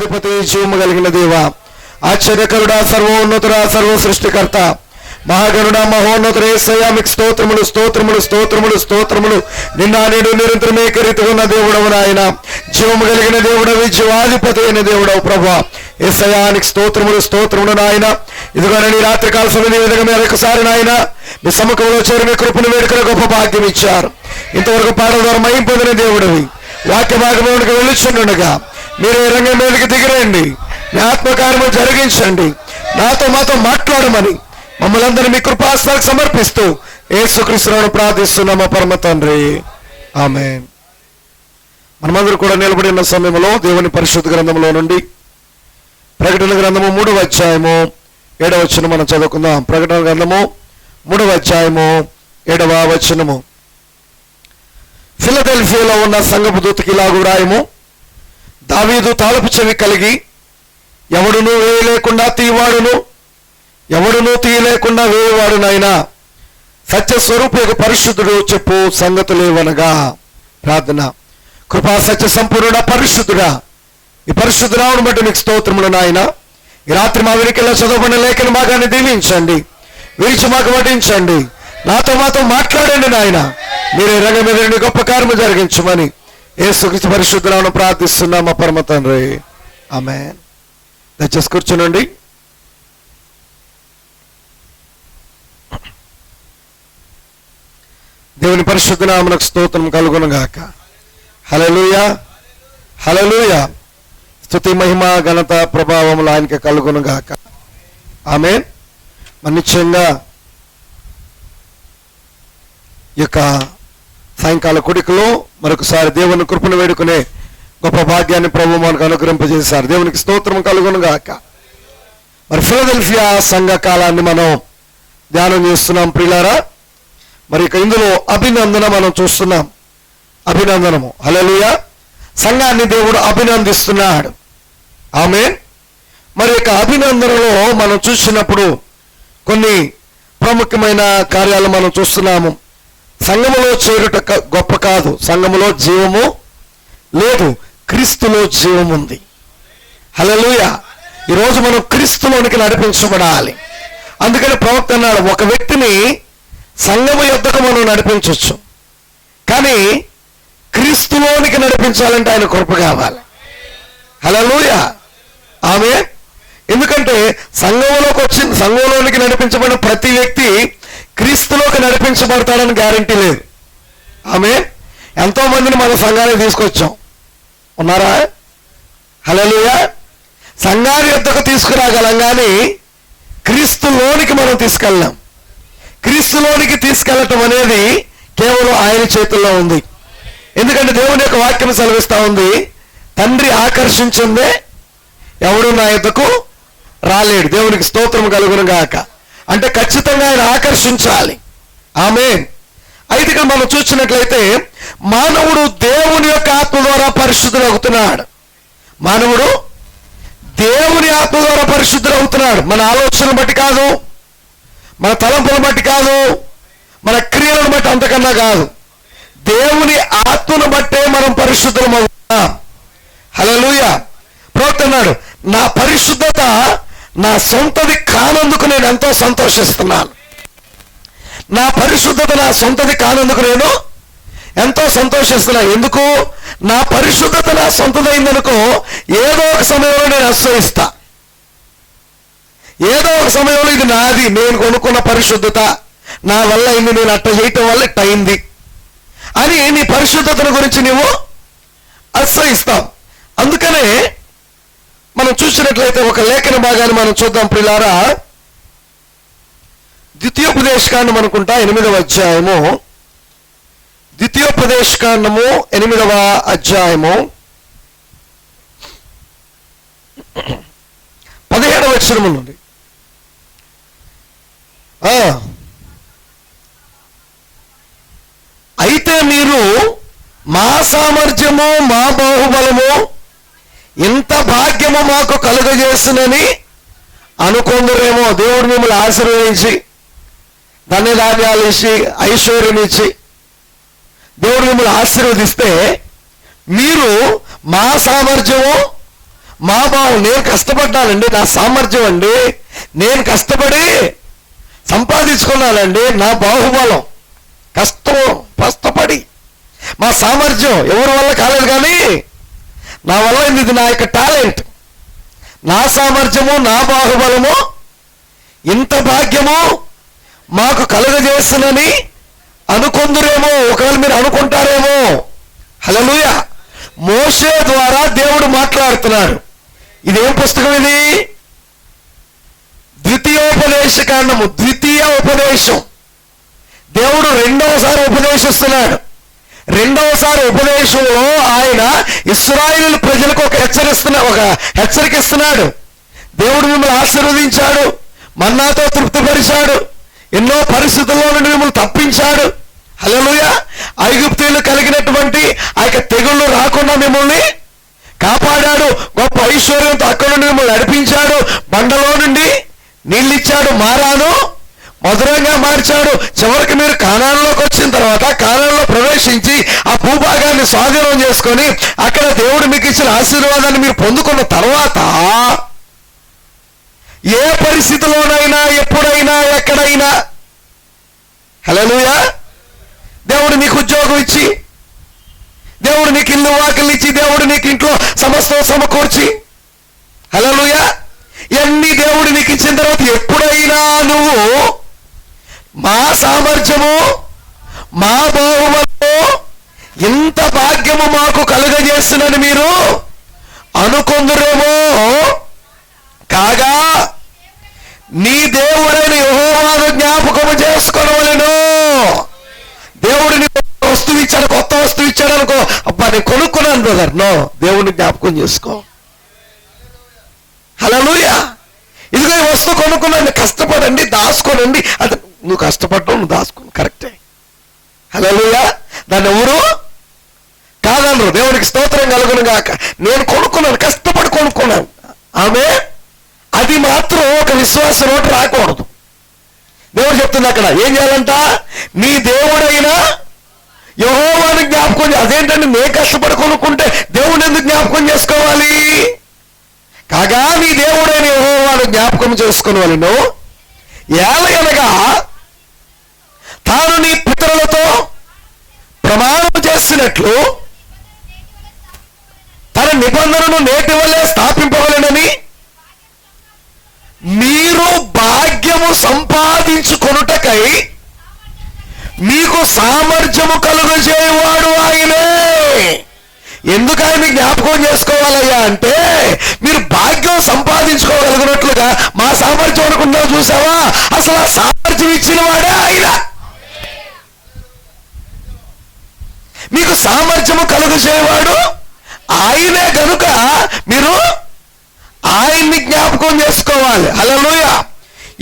విశ్వాధిపతి, జీవము కలిగిన దేవ, ఆశ్చర్యకరుడా, సర్వోన్నతుడా, సర్వ సృష్టికర్త, మహాగరుడ, మహోన్నతుడు యేసయ్యా, మీకు స్తోత్రములు స్తోత్రములు స్తోత్రములు స్తోత్రములు. నిన్న నేడు నిరంతరం ఏకరీతిగా ఉన్న దేవుడవు నాయన, జీవము కలిగిన దేవుడవి, జీవాధిపతి అయిన దేవుడవు ప్రభా. యేసయ్యా, నీకు స్తోత్రములు స్తోత్రములు నాయన. ఇదిగోనని రాత్రికాల సమయం ఈ విధంగా మీరు ఒకసారి నాయన మీ సముఖంలో చేరి మీ కృపను వేడుకలు గొప్ప భాగ్యం ఇచ్చారు. ఇంతవరకు పాటల ద్వారా మహిమ పొందిన దేవుడివి, వాక్య భాగంలోనికి వెళ్ళుచుండగా మీరు ఈ రంగం మీదకి దిగిరండి, మీ ఆత్మకార్యము జరిగించండి, నాతో మాతో మాట్లాడమని మమ్మల్ని అందరినీ మీ కృపాస్తాలకు సమర్పిస్తూ యేసుక్రీస్తును ప్రార్థిస్తున్నాము పరమ తండ్రి, ఆమేన్. మనమందరూ కూడా నిలబడి ఉన్న సమయంలో దేవుని పరిశుద్ధ గ్రంథంలో నుండి ప్రకటన గ్రంథము 3వ అధ్యాయము 7వ వచనం మనం చదువుకుందాం. ప్రకటన గ్రంథము 3వ అధ్యాయము 7వ వచనము. ఫిలదెల్ఫియాలో ఉన్న సంఘపు దూతకి ఇలాగు వ్రాయము: దావీదు తాళపు చెవి కలిగి ఎవడునూ వేయలేకుండా తీవాడును, ఎవడునూ తీయలేకుండా వేయవాడునైనా సత్యస్వరూపకు పరిశుద్ధుడు చెప్పు సంగతులేవనగా. ప్రార్థన. కృపా సత్య సంపూర్ణ పరిశుద్ధుడా, ఈ పరిశుద్ధురావును బట్టి మీకు స్తోత్రములు నాయన. ఈ రాత్రి మా వెనుకల్లో చదవబడిన లేఖన భాగాన్ని దీవించండి, విరిచి మాకు వడ్డించండి, నాతో మాతో మాట్లాడండి నాయన. మీరే రంగం మీద గొప్ప కార్యము జరిగించమని యేసుక్రీస్తు పరిశుద్ధురావును ప్రార్థిస్తున్నాం మా పరమ తండ్రి, ఆమేన్. దయచేసి కూర్చునండి. దేవుని పరిశుద్ధ నామమునకు స్తోత్రం కలుగును గాక. హల్లెలూయా, హల్లెలూయా. స్తుతి, మహిమ, ఘనత, ప్రభావములు ఆయనకి కలుగును గాక, ఆమేన్. నిశ్చయంగా ఈ యొక్క సాయంకాల కుడికలో మరొకసారి దేవుని కృపను వేడుకునే గొప్ప భాగ్యాన్ని ప్రభు మనకు అనుగ్రహింపజేశారు. దేవునికి స్తోత్రం కలుగును గాక. మరి ఫిలదెల్ఫియా సంఘ కాలాన్ని మనం ధ్యానం చేస్తున్నాం ప్రియులారా. మరి ఇక ఇందులో అభినందన మనం చూస్తున్నాం. అభినందనము, హల్లెలూయా. సంఘాన్ని దేవుడు అభినందిస్తున్నాడు, ఆమేన్. మరి ఇక అభినందనలో మనం చూసినప్పుడు కొన్ని ప్రాముఖ్యమైన కార్యాలు మనం చూస్తున్నాము. సంఘములో చేరుట గొప్ప కాదు, సంఘములో జీవము లేదు, క్రీస్తులో జీవం ఉంది. హల్లెలూయా. ఈరోజు మనం క్రీస్తులోనికి నడిపించబడాలి. అందుకని ప్రవక్త అన్నాడు, ఒక వ్యక్తిని సంఘము యొద్దకు మనం నడిపించవచ్చు, కానీ క్రీస్తులోనికి నడిపించాలంటే ఆయన కృప కావాలి. హల్లెలూయా, ఆమేన్. ఎందుకంటే సంఘంలోనికి నడిపించబడిన ప్రతి వ్యక్తి క్రీస్తులోకి నడిపించబడతాడని గ్యారంటీ లేదు, ఆమేన్. ఎంతో మందిని మన సంఘానికి తీసుకొచ్చాం, ఉన్నారా? హల్లెలూయా. సంఘాన్ని యొద్దకు తీసుకురాగలం, కానీ క్రీస్తులోనికి మనం తీసుకెళ్ళాం. క్రీస్తులోనికి తీసుకెళ్ళటం అనేది కేవలం ఆయన చేతుల్లో ఉంది. ఎందుకంటే దేవుని యొక్క వాక్యం సెలవిస్తూ ఉంది, తండ్రి ఆకర్షించిందే ఎవడు నా యొద్దకు రాలేడు. దేవునికి స్తోత్రం కలుగును గాక. అంటే ఖచ్చితంగా ఆయన ఆకర్షించాలి, ఆమేన్. అయితే ఇక్కడ మనం చూసినట్లయితే మానవుడు దేవుని యొక్క ఆత్మ ద్వారా పరిశుద్ధుడు అవుతున్నాడు. మానవుడు దేవుని ఆత్మ ద్వారా పరిశుద్ధుడు అవుతున్నాడు. మన ఆలోచన బట్టి కాదు, మన తలంపులను బట్టి కాదు, మన క్రియలను బట్టి అంతకన్నా కాదు, దేవుని ఆత్మను బట్టే మనం పరిశుద్ధులం అవుతున్నాం. హల్లెలూయా. ప్రవక్త అన్నాడు, నా పరిశుద్ధత నా సొంతది కానందుకు నేను ఎంతో సంతోషిస్తున్నాను. నా పరిశుద్ధత నా సొంతది కానందుకు నేను ఎంతో సంతోషిస్తున్నాను. ఎందుకు? నా పరిశుద్ధత నా సొంతదైందనుకో ఏదో ఒక సమయంలో నేను అసహిస్తా. ఏదో ఒక సమయంలో ఇది నాది, నేను కొనుక్కున్న పరిశుద్ధత, నా వల్ల అయింది, నేను అట్ట చేయటం వల్ల ఇట్ట అయింది అని నీ పరిశుద్ధతను గురించి నీవు అసహిస్తావు. అందుకనే మనం చూసినట్లయితే ఒక లేఖన భాగాన్ని మనం చూద్దాం ప్రియులారా. ద్వితీయోపదేశకాండం అనుకుంటా 8వ అధ్యాయము, ద్వితీయోపదేశకాండము 8వ అధ్యాయము 17వ వచనం నుండి. అయితే మీరు మా సామర్థ్యము మా బాహుబలము ఇంత భాగ్యము మాకు కలుగజేస్తునని అనుకుందరేమో. దేవుడు మిమ్మల్ని ఆశీర్వదించి ధన్యధాన్యాలు ఇచ్చి ఐశ్వర్యం ఇచ్చి దేవుడు మిమ్మల్ని ఆశీర్వదిస్తే మీరు మా సామర్థ్యము మా బావు నేను కష్టపడ్డానండి, నా సామర్థ్యం అండి, నేను కష్టపడి సంపాదించుకున్నానండి, నా బాహుబలం, కష్టపడి మా సామర్థ్యం ఎవరి వల్ల కాలేదు, కానీ నా వల్ల ఇది నా యొక్క టాలెంట్, నా సామర్థ్యము, నా బాహుబలము, ఇంత భాగ్యము మాకు కలుగజేస్తున్నని అనుకుందురేమో. ఒకవేళ మీరు అనుకుంటారేమో. హల్లెలూయా. మోషే ద్వారా దేవుడు మాట్లాడుతున్నాడు. ఇదేం పుస్తకం ఇది? ద్వితీయోపదేశకాండము, ద్వితీయ ఉపదేశం. దేవుడు రెండవసారి ఉపదేశిస్తున్నాడు. రెండవసారి ఉపదేశంలో ఆయన ఇశ్రాయేలు ప్రజలకు ఒక హెచ్చరిక ఇస్తున్నాడు. దేవుడు మిమ్మల్ని ఆశీర్వదించాడు, మన్నాతో తృప్తిపరిచాడు, ఎన్నో పరిస్థితుల్లో నుండి మిమ్మల్ని తప్పించాడు. హల్లెలూయా. ఐగుప్తీయులు కలిగినటువంటి ఆ యొక్క తెగుళ్ళు రాకుండా మిమ్మల్ని కాపాడాడు. గొప్ప ఐశ్వర్యంతో అక్కడ నుండి మిమ్మల్ని నడిపించాడు. బండలో నుండి నీళ్ళిచ్చాడు, మారాను మధురంగా మార్చాడు. చివరికి మీరు కానానులోకి వచ్చిన తర్వాత కానానులో ప్రవేశించి ఆ భూభాగాన్ని స్వాధీనం చేసుకొని అక్కడ దేవుడు మీకు ఇచ్చిన ఆశీర్వాదాన్ని మీరు పొందుకున్న తర్వాత ఏ పరిస్థితిలోనైనా, ఎప్పుడైనా, ఎక్కడైనా, హల్లెలూయా, దేవుడు నీకు ఉద్యోగం ఇచ్చి, దేవుడు నీకు ఇల్లు వాకిళ్ళు ఇచ్చి, దేవుడు నీకు ఇంట్లో సమస్తం సమకూర్చి, హల్లెలూయా, ఇవన్నీ దేవుడు నీకు ఇచ్చిన తర్వాత ఎప్పుడైనా నువ్వు మా సామర్థ్యము, మా బాహుబలము, ఇంత భాగ్యము మాకు కలుగజేస్తున్నని మీరు అనుకుందురేమో. కాగా నీ దేవుడైన యెహోవాను జ్ఞాపకము చేసుకొనవలెను. దేవుడు నీకు వస్తువు ఇచ్చాడు, కొత్త వస్తువు ఇచ్చాడు అనుకో, అబ్బా నేను కొనుక్కున్నాను బ్రదర్, నో, దేవుడిని జ్ఞాపకం చేసుకో. హల్లెలూయా. ఇదిగో ఈ వస్తువు కొనుక్కున్నాను, కష్టపడండి, దాచుకోనండి. అది నువ్వు కష్టపడటం, నువ్వు దాచుకో, కరెక్టే. హల్లెలూయా. దాన్ని ఎవరు కాదనరు. దేవునికి స్తోత్రం కలుగును గాక. నేను కొనుక్కున్నాను, కష్టపడి కొనుక్కున్నాను. ఆమె అది మాత్రం ఒక విశ్వాస నోటు రాకూడదు. దేవుడు చెప్తుంది అక్కడ ఏం చేయాలంట? నీ దేవుడైన యెహోవాను జ్ఞాపకం. అదేంటంటే నేను కష్టపడి కొనుక్కుంటే దేవుడిని ఎందుకు జ్ఞాపకం చేసుకోవాలి? కాగా నీ దేవుడైన యెహోవాను జ్ఞాపకం చేసుకోవాలను. ఏలయనగా తాను నీ పితరులతో ప్రమాణం చేసినట్లు తన నిబంధనను నేటి వల్లే స్థాపింపవలెనని మీరు భాగ్యము సంపాదించుకొనుటకై మీకు సామర్థ్యము కలుగజేయవాడు ఆయనే. ఎందుకు ఆయన జ్ఞాపకం చేసుకోవాలయ్యా అంటే, మీరు భాగ్యం సంపాదించుకోగలిగినట్లుగా మా సామర్థ్యం అనుకున్నావు చూసావా, అసలు ఆ సామర్థ్యం ఇచ్చిన వాడే ఆయన. మీకు సామర్థ్యము కలుగజేయవాడు ఆయనే కనుక మీరు ఆయన్ని జ్ఞాపకం చేసుకోవాలి. హల్లెలూయా.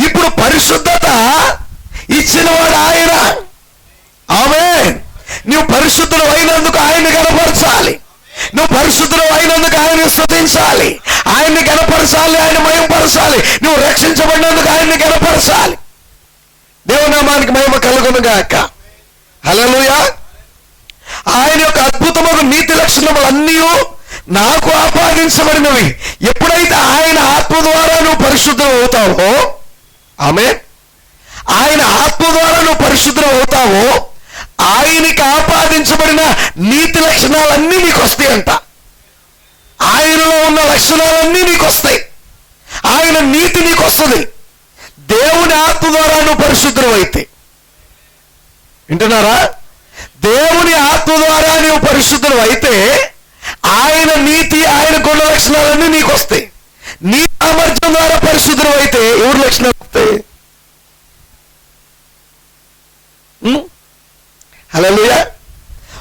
ఇప్పుడు పరిశుద్ధత ఇచ్చినవాడు ఆయన. ఆమేన్. నువ్వు పరిశుద్ధుడు అయినందుకు ఆయన్ని గణపరచాలి. నువ్వు పరిశుద్ధుడు అయినందుకు ఆయన్ని స్తుతించాలి, ఆయన్ని గణపరచాలి, ఆయన మహిమపరచాలి. నువ్వు రక్షించబడినందుకు ఆయన్ని గణపరచాలి. దేవునామానికి మహిమ కలుగును గాక. హల్లెలూయా. ఆయన యొక్క అద్భుతమైన నీతి లక్షణములన్నీ నాకు ఆపాదించబడినవి. ఎప్పుడైతే ఆయన ఆత్మ ద్వారా నువ్వు పరిశుద్ధం అవుతావో, ఆమేన్, ఆయన ఆత్మ ద్వారా నువ్వు పరిశుద్ధం అవుతావో, ఆయనకి ఆపాదించబడిన నీతి లక్షణాలన్నీ నీకు వస్తాయంట. ఆయనలో ఉన్న లక్షణాలన్నీ నీకు వస్తాయి. ఆయన నీతి నీకు వస్తుంది. దేవుని ఆత్మ ద్వారా నువ్వు పరిశుద్ధం అయితే, వింటున్నారా? దేవుని ఆత్మ ద్వారా నువ్వు పరిశుద్ధం అయితే ఆయన నీతి, ఆయన గుణ లక్షణాలన్నీ నీకు వస్తాయి. నీ సామర్థ్యం ద్వారా పరిశుద్ధం అయితే ఎవరి లక్షణాలు వస్తాయి? హల్లెలూయా.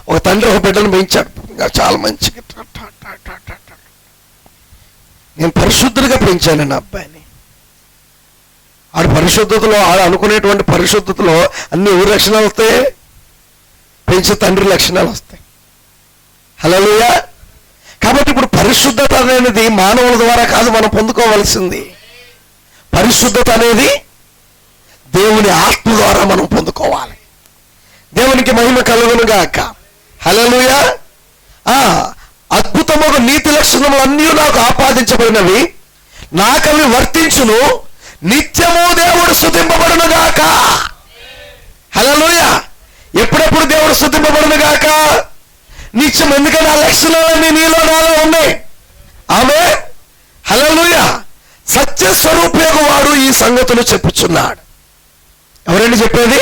ఒక తండ్రి ఒక బిడ్డను పెంచాడు, చాలా మంచిగా. నేను పరిశుద్ధుడిగా పెంచాను నా అబ్బాయిని. ఆడు పరిశుద్ధతలో, ఆడు అనుకునేటువంటి పరిశుద్ధతలో అన్ని ఎవరి లక్షణాలు వస్తాయి? పెంచే తండ్రి లక్షణాలు వస్తాయి. హల్లెలూయా. కాబట్టి ఇప్పుడు పరిశుద్ధత అనేది మానవుల ద్వారా కాదు మనం పొందుకోవాల్సింది. పరిశుద్ధత అనేది దేవుని ఆత్మ ద్వారా మనం పొందుకోవాలి. దేవునికి మహిమ కలుగును గాక. హల్లెలూయా. అద్భుతమైన నీతి లక్షణం అధికారములన్నీ నాకు ఆపాదించబడినవి, నాకవి వర్తించును, నిత్యము దేవుడు స్తుతింపబడును గాక. హల్లెలూయా. ఎప్పుడెప్పుడు దేవుడు స్తుతింపబడును గాక? నిత్యం. ఎందుకంటే ఆ లక్షణాలన్నీ నీలో నాలో ఉన్నాయి. ఆమేన్. హల్లెలూయా. సత్య స్వరూపేగు వాడు ఈ సంగతులు చెప్పుచున్నాడు. ఎవరండి చెప్పేది?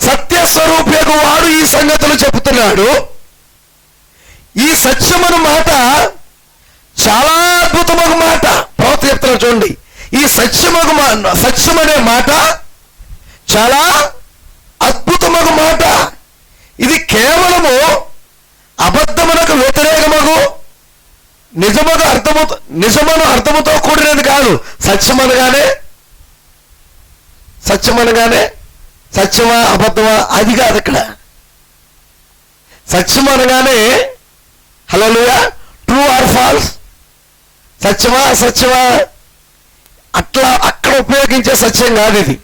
సత్య స్వరూపేగు వాడు ఈ సంగతులు చెబుతున్నాడు. ఈ సత్యమను మాట చాలా అద్భుతమైన మాట. ప్రవక్త చెప్తున్నాడు చూడండి, ఈ సత్యం అనే మాట చాలా అద్భుతమైన మాట. ఇది కేవలము అబద్ధమునకు వ్యతిరేకమగు నిజమను అర్థముతో కూడినది కాదు. సత్యం అనగానే సత్యమా అబద్ధమా అది కాదు. ఇక్కడ సత్యం అనగానే హల్లెలూయా, ట్రూ ఆర్ ఫాల్స్, సత్యమా అసత్యమా అట్లా అక్కడ ఉపయోగించే సత్యం కాదు ఇది.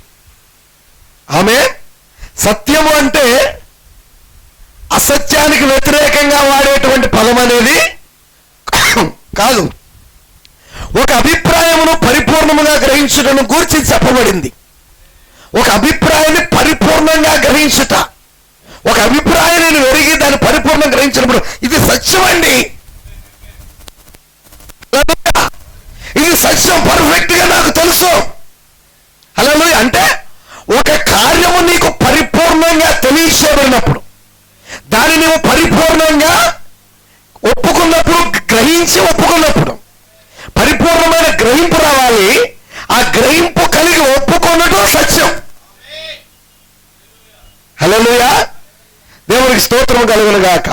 ఆమేన్. సత్యము అంటే అసత్యానికి వ్యతిరేకంగా వాడేటువంటి పదం అనేది కాదు. ఒక అభిప్రాయమును పరిపూర్ణముగా గ్రహించుటను గూర్చి చెప్పబడింది. ఒక అభిప్రాయాన్ని పరిపూర్ణంగా గ్రహించుట, ఒక అభిప్రాయాన్ని ఎరిగి దాన్ని పరిపూర్ణంగా గ్రహించినప్పుడు ఇది సత్యం అండి. ఇది సత్యం, పర్ఫెక్ట్ గా నాకు తెలుసు. హల్లెలూయా. అంటే ఒక కార్యము నీకు పరిపూర్ణంగా తెలియచేయబడినప్పుడు, దాన్ని నీవు పరిపూర్ణంగా ఒప్పుకున్నప్పుడు, గ్రహించి ఒప్పుకున్నప్పుడు పరిపూర్ణమైన గ్రహింపు రావాలి. ఆ గ్రహింపు కలిగి ఒప్పుకున్నట్టు సత్యం. హల్లెలూయా. దేవునికి స్తోత్రం కలుగును గాక.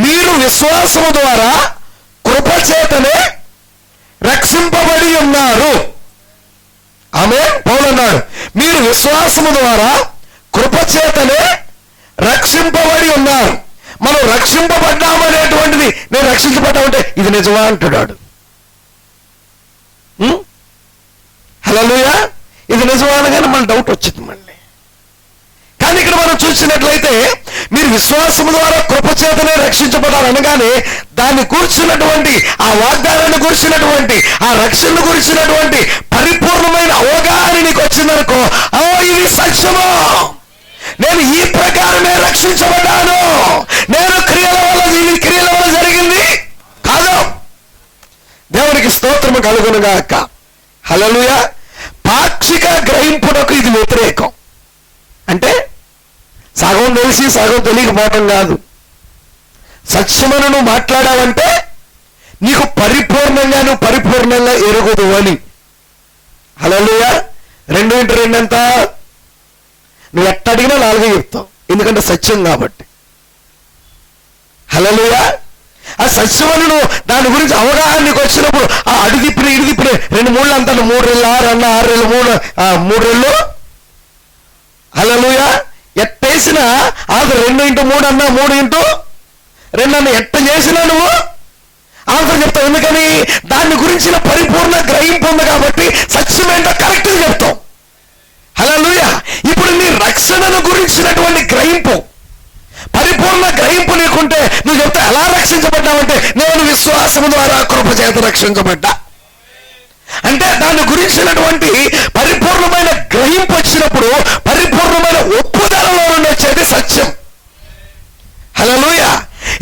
మీరు విశ్వాసము ద్వారా కృపచేతనే రక్షింపబడి ఉన్నారు. ఆమేన్. పౌలు అన్నాడు, మీరు విశ్వాసము ద్వారా కృపచేతనే రక్షింపబడి ఉన్నారు. మనం రక్షింపబడ్డామనేటువంటిది, నేను రక్షించబడ్డామంటే ఇది నిజమా అంటున్నాడు. హల్లెలూయా. ఇది నిజమా అనగానే మన డౌట్ వచ్చింది మళ్ళీ. కానీ ఇక్కడ మనం చూసినట్లయితే మీరు విశ్వాసము ద్వారా కృపచేతనే రక్షించబడారు అనగానే దాన్ని కూర్చున్నటువంటి, ఆ వాగ్దానాన్ని కూర్చున్నటువంటి, ఆ రక్షణను కూర్చున్నటువంటి పరిపూర్ణమైన అవగాహన నీకు వచ్చిందనుకో, ఇది సత్యము, నేను ఈ ప్రకారమే రక్షించబడ్డాను, నేను క్రియల వల్ల జరిగింది కాదు. దేవునికి స్తోత్రము కలుగును గాక. హల్లెలూయా. పాక్షిక గ్రహింపునకు ఇది వ్యతిరేకం. అంటే సగం తెలిసి సగం తెలియకపోవటం కాదు. సత్యమును నువ్వు మాట్లాడావంటే నీకు పరిపూర్ణంగా ఎరుగుదు అని. హల్లెలూయా. 2x2 ఎంత? నువ్వు ఎట్ట అడిగినా 4 చెప్తావు, ఎందుకంటే సత్యం కాబట్టి. హల్లెలూయా. ఆ సత్యమును నువ్వు దాని గురించి అవగాహన నీకు వచ్చినప్పుడు ఆ అడిదిప్పిన 2 3 అంటాను, 3 రెళ్ళు 6 అన్న 6 రెళ్ళు 3 రెళ్ళు. హల్లెలూయా. ఎట్టేసినా అది 2x3 అన్నా 3x2 అన్న ఎట్ట చేసినా నువ్వు ఆన్సర్ చెప్తావు. ఎందుకని? దాని గురించిన పరిపూర్ణ గ్రహింపు ఉంది కాబట్టి సత్యం ఏంటో కరెక్ట్గా చెప్తావు. హల్లెలూయా. ఇప్పుడు నీ రక్షణను గురించినటువంటి గ్రహింపు, పరిపూర్ణ గ్రహింపు నీకుంటే నువ్వు చెప్తే ఎలా రక్షించబడ్డావంటే నేను విశ్వాసము ద్వారా కృపచేత రక్షించబడ్డా అంటే దాని గురించినటువంటి పరిపూర్ణమైన గ్రహింపు వచ్చినప్పుడు పరిపూర్ణమైన ఒప్పుదలలో నుండి వచ్చేది సత్యం. హల్లెలూయా.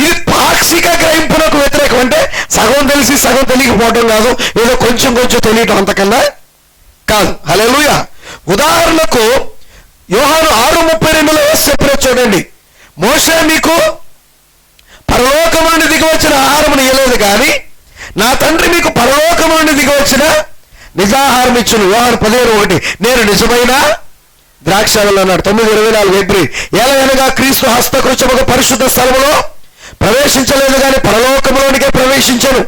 ఇది పాక్షిక గ్రహింపునకు వ్యతిరేకం. అంటే సగం తెలిసి సగం తెలియకపోవడం కాదు, ఏదో కొంచెం తెలియటం అంతకన్నా కాదు. హల్లెలూయా. ఉదాహరణకు యోహాను 6:32 చెప్పిన చూడండి, మోషే మీకు పరలోకము నుండి దిగి వచ్చిన ఆహారమును ఇయ్యలేదు కానీ నా తండ్రి మీకు పరలోకము నుండి దిగి వచ్చిన నిజాహారం ఇచ్చును. యోహాను 15:1 నేను నిజమైన ద్రాక్షావల్లి అన్నాడు. 9:24 ఎబ్రి ఎలాగనగా క్రీస్తు హస్తకృత్యముగా పరిశుద్ధ స్థలములో ప్రవేశించలేదు కానీ పరలోకములోనికే ప్రవేశించను.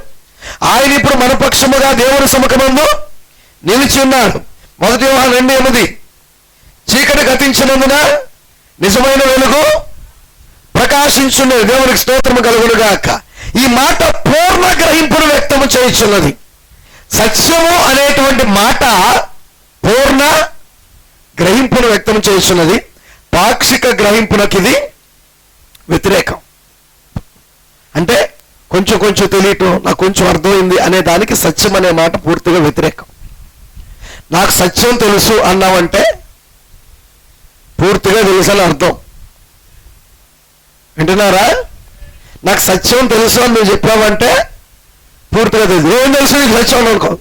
ఆయన ఇప్పుడు మన పక్షముగా దేవుని సముఖమందు నిలిచి ఉన్నాడు. 1 యోహాను 2:8 చీకటి గతించినందున నిజమైన వెలుగు ప్రకాశించున్నది. దేవునికి స్తోత్రము కలుగును గాక. ఈ మాట పూర్ణ గ్రహింపును వ్యక్తము చేయుచున్నది. సత్యము అనేటువంటి మాట పూర్ణ గ్రహింపును వ్యక్తం చేస్తున్నది. పాక్షిక గ్రహింపునకి ఇది వ్యతిరేకం. అంటే కొంచెం కొంచెం తెలియటం, నాకు కొంచెం అర్థమైంది అనే దానికి సత్యం అనే మాట పూర్తిగా వ్యతిరేకం. నాకు సత్యం తెలుసు అన్నావంటే పూర్తిగా తెలుసు అని అర్థం. వింటున్నారా? నాకు సత్యం తెలుసు అని నువ్వు చెప్పావంటే పూర్తిగా తెలుసు. ఏం తెలుసు నీకు సత్యం అనుకో,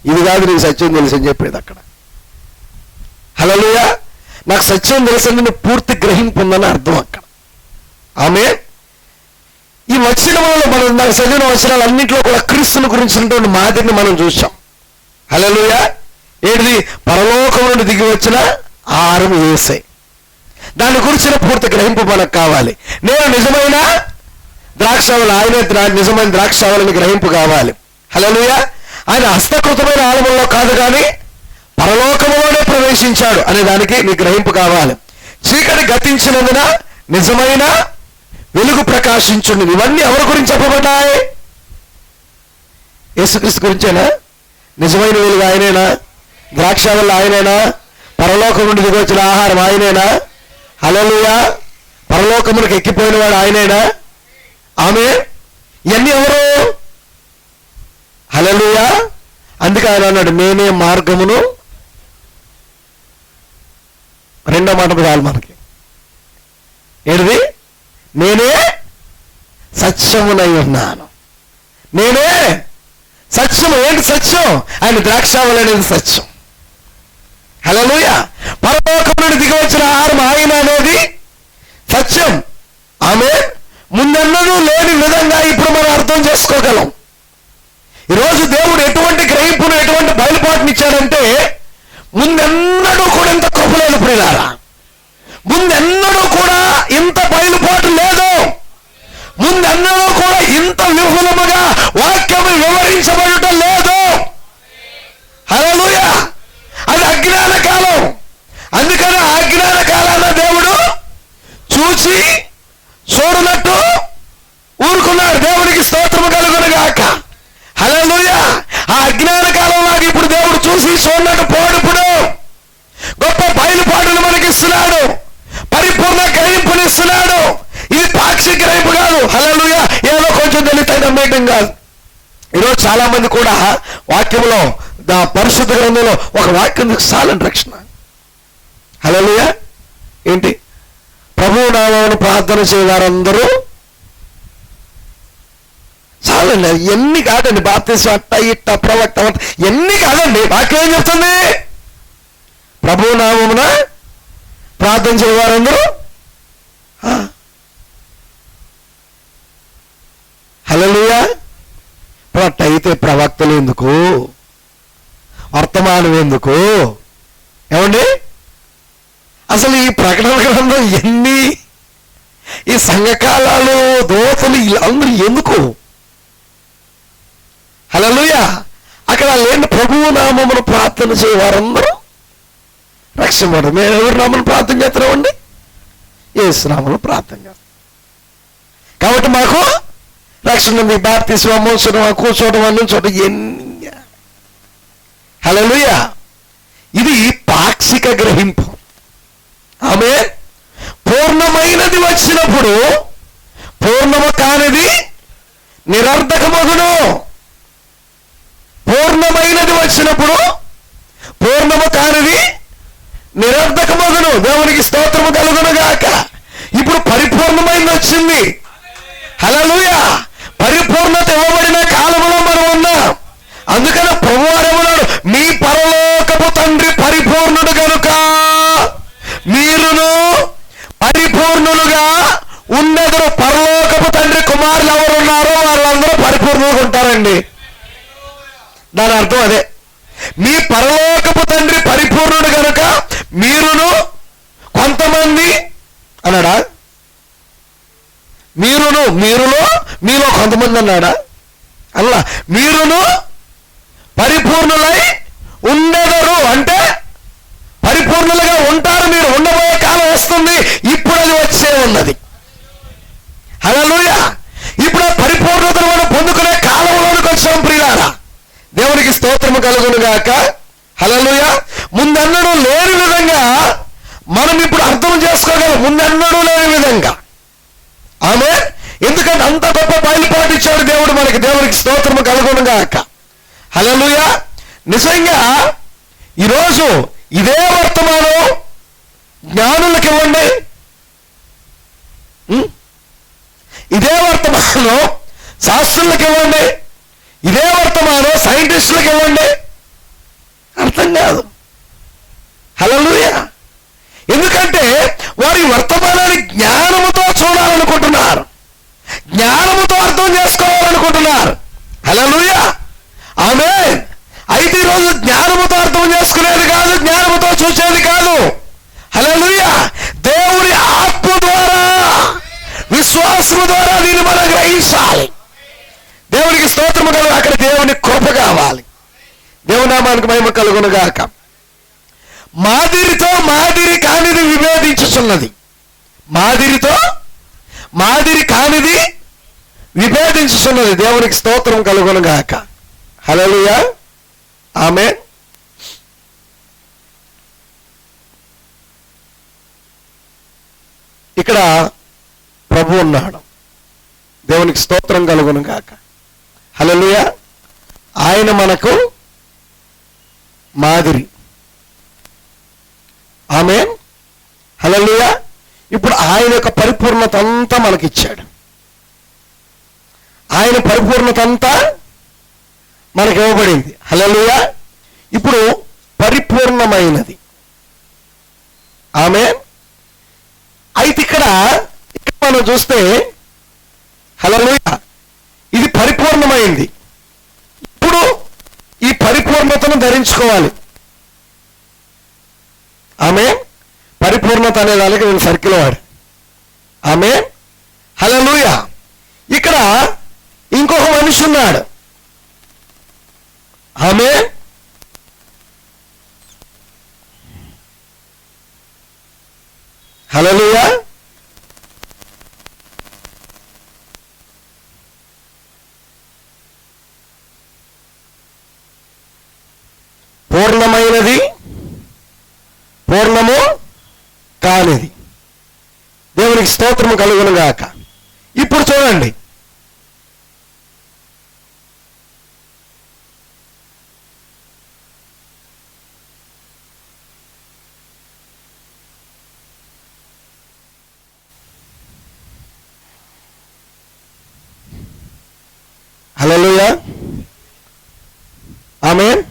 ఇది కాదు నీకు సత్యం తెలుసు అని చెప్పేది అక్కడ. హల్లెలూయా. నాకు సత్యం తెలుసు అని నువ్వు పూర్తి గ్రహింపు ఉందని అర్థం అక్కడ. ఆమె ఈ వచనములలో మనం నాకు చదివిన వచనాలన్నింటిలో కూడా క్రీస్తుని గురించినటువంటి మాదిరిని మనం చూసాం. హల్లెలూయా. ఏంటిది? పరలోకం నుండి దిగి వచ్చిన ఆహారం యేసే. దాని గురించిన పూర్తి గ్రహింపు మనకు కావాలి. నేను నిజమైన ద్రాక్షావళి, ఆయన నిజమైన ద్రాక్షావళిని గ్రహింపు కావాలి. హల్లెలూయా. ఆయన హస్తకృతమైన ఆలయంలో కాదు కానీ పరలోకములోనే ప్రవేశించాడు అనే దానికి నీ గ్రహింపు కావాలి. చీకటి గతించినందున నిజమైన వెలుగు ప్రకాశించుండి. ఇవన్నీ ఎవరి గురించి చెప్పబడ్డాయి? యేసుక్రీస్తు గురించేనా? నిజమైన వెలుగు ఆయనేనా? ద్రాక్షావళి ఆయనేనా? పరలోకం నుండి దిగి వచ్చిన ఆహారం ఆయనేనా? హల్లెలూయా. పరలోకములకు ఎక్కిపోయిన వాడు ఆయనేనా? ఆమె ఇవన్నీ ఎవరు? హల్లెలూయా. అందుకే ఆయన అన్నాడు, నేనే మార్గమును. రెండో మాట కాదు మనకి. ఏంటిది? నేనే సత్యమునై ఉన్నాను. నేనే సత్యము. ఏంటి సత్యం? ఆయన ద్రాక్షావళి అనేది సత్యం. హల్లెలూయా. పరలోకం నుండి దిగి వచ్చిన ఆహారం ఆయన అనేది సత్యం. ఆమె ముందెన్నడూ లేని విధంగా ఇప్పుడు మనం అర్థం చేసుకోగలం. ఈరోజు దేవుడు ఎటువంటి గ్రహింపును, ఎటువంటి బయలుపాటునిచ్చాడంటే ముందెన్నడూ కూడా ఇంత కృప లేదు ప్రియులారా. ముందెన్నడూ కూడా ఇంత బయలుపాటు లేదు. ముందెన్నడూ కూడా ఇంత విఫలముగా వాక్యము వివరించబడటం లేదు. హల్లెలూయా. అది అజ్ఞాన కాలం. అందుకని ఆ అజ్ఞాన కాలాన దేవుడు చూసి చూడనట్టు ఊరుకున్నాడు. దేవుడికి స్తోత్రము కలుగును గాక. హల్లెలూయా. ఆ అజ్ఞాన కాలంలో ఇప్పుడు దేవుడు చూసి చూడనట్టు పోడు. ఇప్పుడు గొప్ప బయలుపాటును మనకి ఇస్తున్నాడు, పరిపూర్ణ గ్రహింపునిస్తున్నాడు. ఇది పాక్షిక గ్రహింపు కాదు. హల్లెలూయా. ఏదో కొంచెం తెలియతే నమ్మేయటం కాదు. ఈరోజు చాలా మంది కూడా వాక్యంలో, పరిశుద్ధ గ్రంథంలో ఒక వాక్యం చాలని రక్షణ. హల్లెలూయా. ఏంటి? ప్రభువు నామమున ప్రార్థన చేయవారందరూ చాలండి. ఎన్ని కాదండి. బాప్తిస్మం అట్ట ఇట్ట ప్రవక్త ఎన్ని కాదండి. వాక్యం ఏం చెప్తుంది? ప్రభువు నామమున ప్రార్థన చేయవారందరూ. హల్లెలూయా. ఇప్పుడు అట్ట అయితే ప్రవక్తలు ఎందుకు? వర్తమానం ఎందుకు? ఏమండి? అసలు ఈ ప్రకటన గ్రంథం ఎన్ని, ఈ సంఘకాలాలు, దోతలు వీళ్ళందరూ ఎందుకు? హల్లెలూయా. అక్కడ లేని ప్రభువు నామమును ప్రార్థన చేయవారందరూ రక్షింపబడరు. మేము ఎవరి నామను ప్రార్థన చేస్తున్నామండి? యేసు నామమును ప్రార్థన చేస్తాం. కాబట్టి మాకు రక్షణ ఉంది. బాప్తిస్మం, మోసడం, కూర్చోవడం, నుంచోవడం ఎన్ని. హల్లెలూయా. ఇది పాక్షిక గ్రహింపు. ఆమె పూర్ణమైనది వచ్చినప్పుడు పూర్ణము కానిది నిరర్ధకమగును. పూర్ణమైనది వచ్చినప్పుడు పూర్ణము కానిది నిరర్ధకమగును. దేవునికి స్తోత్రము కలుగును గాక. ఇప్పుడు పరిపూర్ణమైనది వచ్చింది. హల్లెలూయా. పరిపూర్ణత ఇవ్వబడిన కాలంలో మనం ఉన్నాం. అందుకని ప్రభువారేమన్నాడు? మీ పరలోకపు తండ్రి పరిపూర్ణుడు గనుక మీరును పరిపూర్ణులుగా ఉండెదరు. పరలోకపు తండ్రి కుమారులు ఎవరు ఉన్నారో వాళ్ళందరూ పరిపూర్ణులుగా ఉంటారండి. దాని అర్థం అదే. మీ పరలోకపు తండ్రి పరిపూర్ణుడు గనుక మీరును కొంతమంది అన్నాడా? మీరులో మీలో కొంతమంది అన్నాడా? అలా మీరును పరిపూర్ణులై ఉండెదరు అంటే పరిపూర్ణులుగా ఉంటారు. మీరు ఉండబోయే కాలం వస్తుంది. ఇప్పుడు అది వచ్చే ఉన్నది. హల్లెలూయా. ఇప్పుడు ఆ పరిపూర్ణతను మనం పొందుకునే కాలంలోనికి వచ్చాం ప్రియులారా. దేవునికి స్తోత్రము కలుగును గాక. హల్లెలూయా. ముందెన్నడూ లేని విధంగా మనం ఇప్పుడు అర్థం చేసుకోగలం. ముందెన్నడూ లేని విధంగా. ఆమె ఎందుకంటే అంత గొప్ప బయలుపాటు ఇచ్చాడు దేవుడు మనకి. దేవునికి స్తోత్రము కలుగునుగాక. హల్లెలూయా. నిజంగా ఈరోజు ఇదే వర్తమానం జ్ఞానులకు ఇవ్వండి, ఇదే వర్తమానం శాస్త్రులకు ఇవ్వండి, ఇదే వర్తమానం సైంటిస్టులకు ఇవ్వండి, అర్థం కాదు. హల్లెలూయా. ఎందుకంటే వారి వర్తమానాన్ని జ్ఞానముతో చూడాలనుకుంటున్నారు, జ్ఞానముతో అర్థం చేసుకోవాలనుకుంటున్నారు. హల్లెలూయా. ఆమేన్. అయితే ఈరోజు జ్ఞానముతో అర్థం చేసుకునేది కాదు, జ్ఞానముతో చూసేది కాదు. హల్లెలూయా. దేవుని ఆత్మ ద్వారా, విశ్వాసము ద్వారా దీన్ని మనం గ్రహించాలి. దేవునికి స్తోత్రము కలుగు. అక్కడ దేవుని కృప కావాలి. దేవుని నామానికి మహిమ కలుగునుగాక. మాదిరితో మాదిరి కానిది విభేదించుచున్నది, మాదిరితో మాదిరి కానిది విభేదించుచున్నది. దేవునికి స్తోత్రం కలుగునుగాక. హల్లెలూయా. ఆమేన్. ఇక్కడ ప్రభు ఉన్నాడు. దేవునికి స్తోత్రం కలుగునుగాక. హల్లెలూయా. ఆయన మనకు మాదిరి. ఆమేన్. హల్లెలూయా. ఇప్పుడు ఆయన యొక్క పరిపూర్ణత అంతా మనకిచ్చాడు. ఆయన పరిపూర్ణత అంతా మనకి ఇవ్వబడింది. హల్లెలూయా. ఇప్పుడు పరిపూర్ణమైనది. ఆమేన్. అయితే ఇక్కడ మనం చూస్తే హల్లెలూయా, ఇది పరిపూర్ణమైంది. ఇప్పుడు ఈ పరిపూర్ణతను ధరించుకోవాలి. ఆమేన్. పరిపూర్ణత అనే దానికి నేను సర్కిల్ వాడు. ఆమేన్. హల్లెలూయా. ఇక్కడ ఇంకొక మనిషి ఉన్నాడు. ఆమేన్. హల్లెలూయా. పూర్ణమైనది, పూర్ణము కానిది. దేవునికి స్తోత్రము కలుగునుగాక. ఇప్పుడు చూడండి, హల్లెలూయా. ఆమేన్.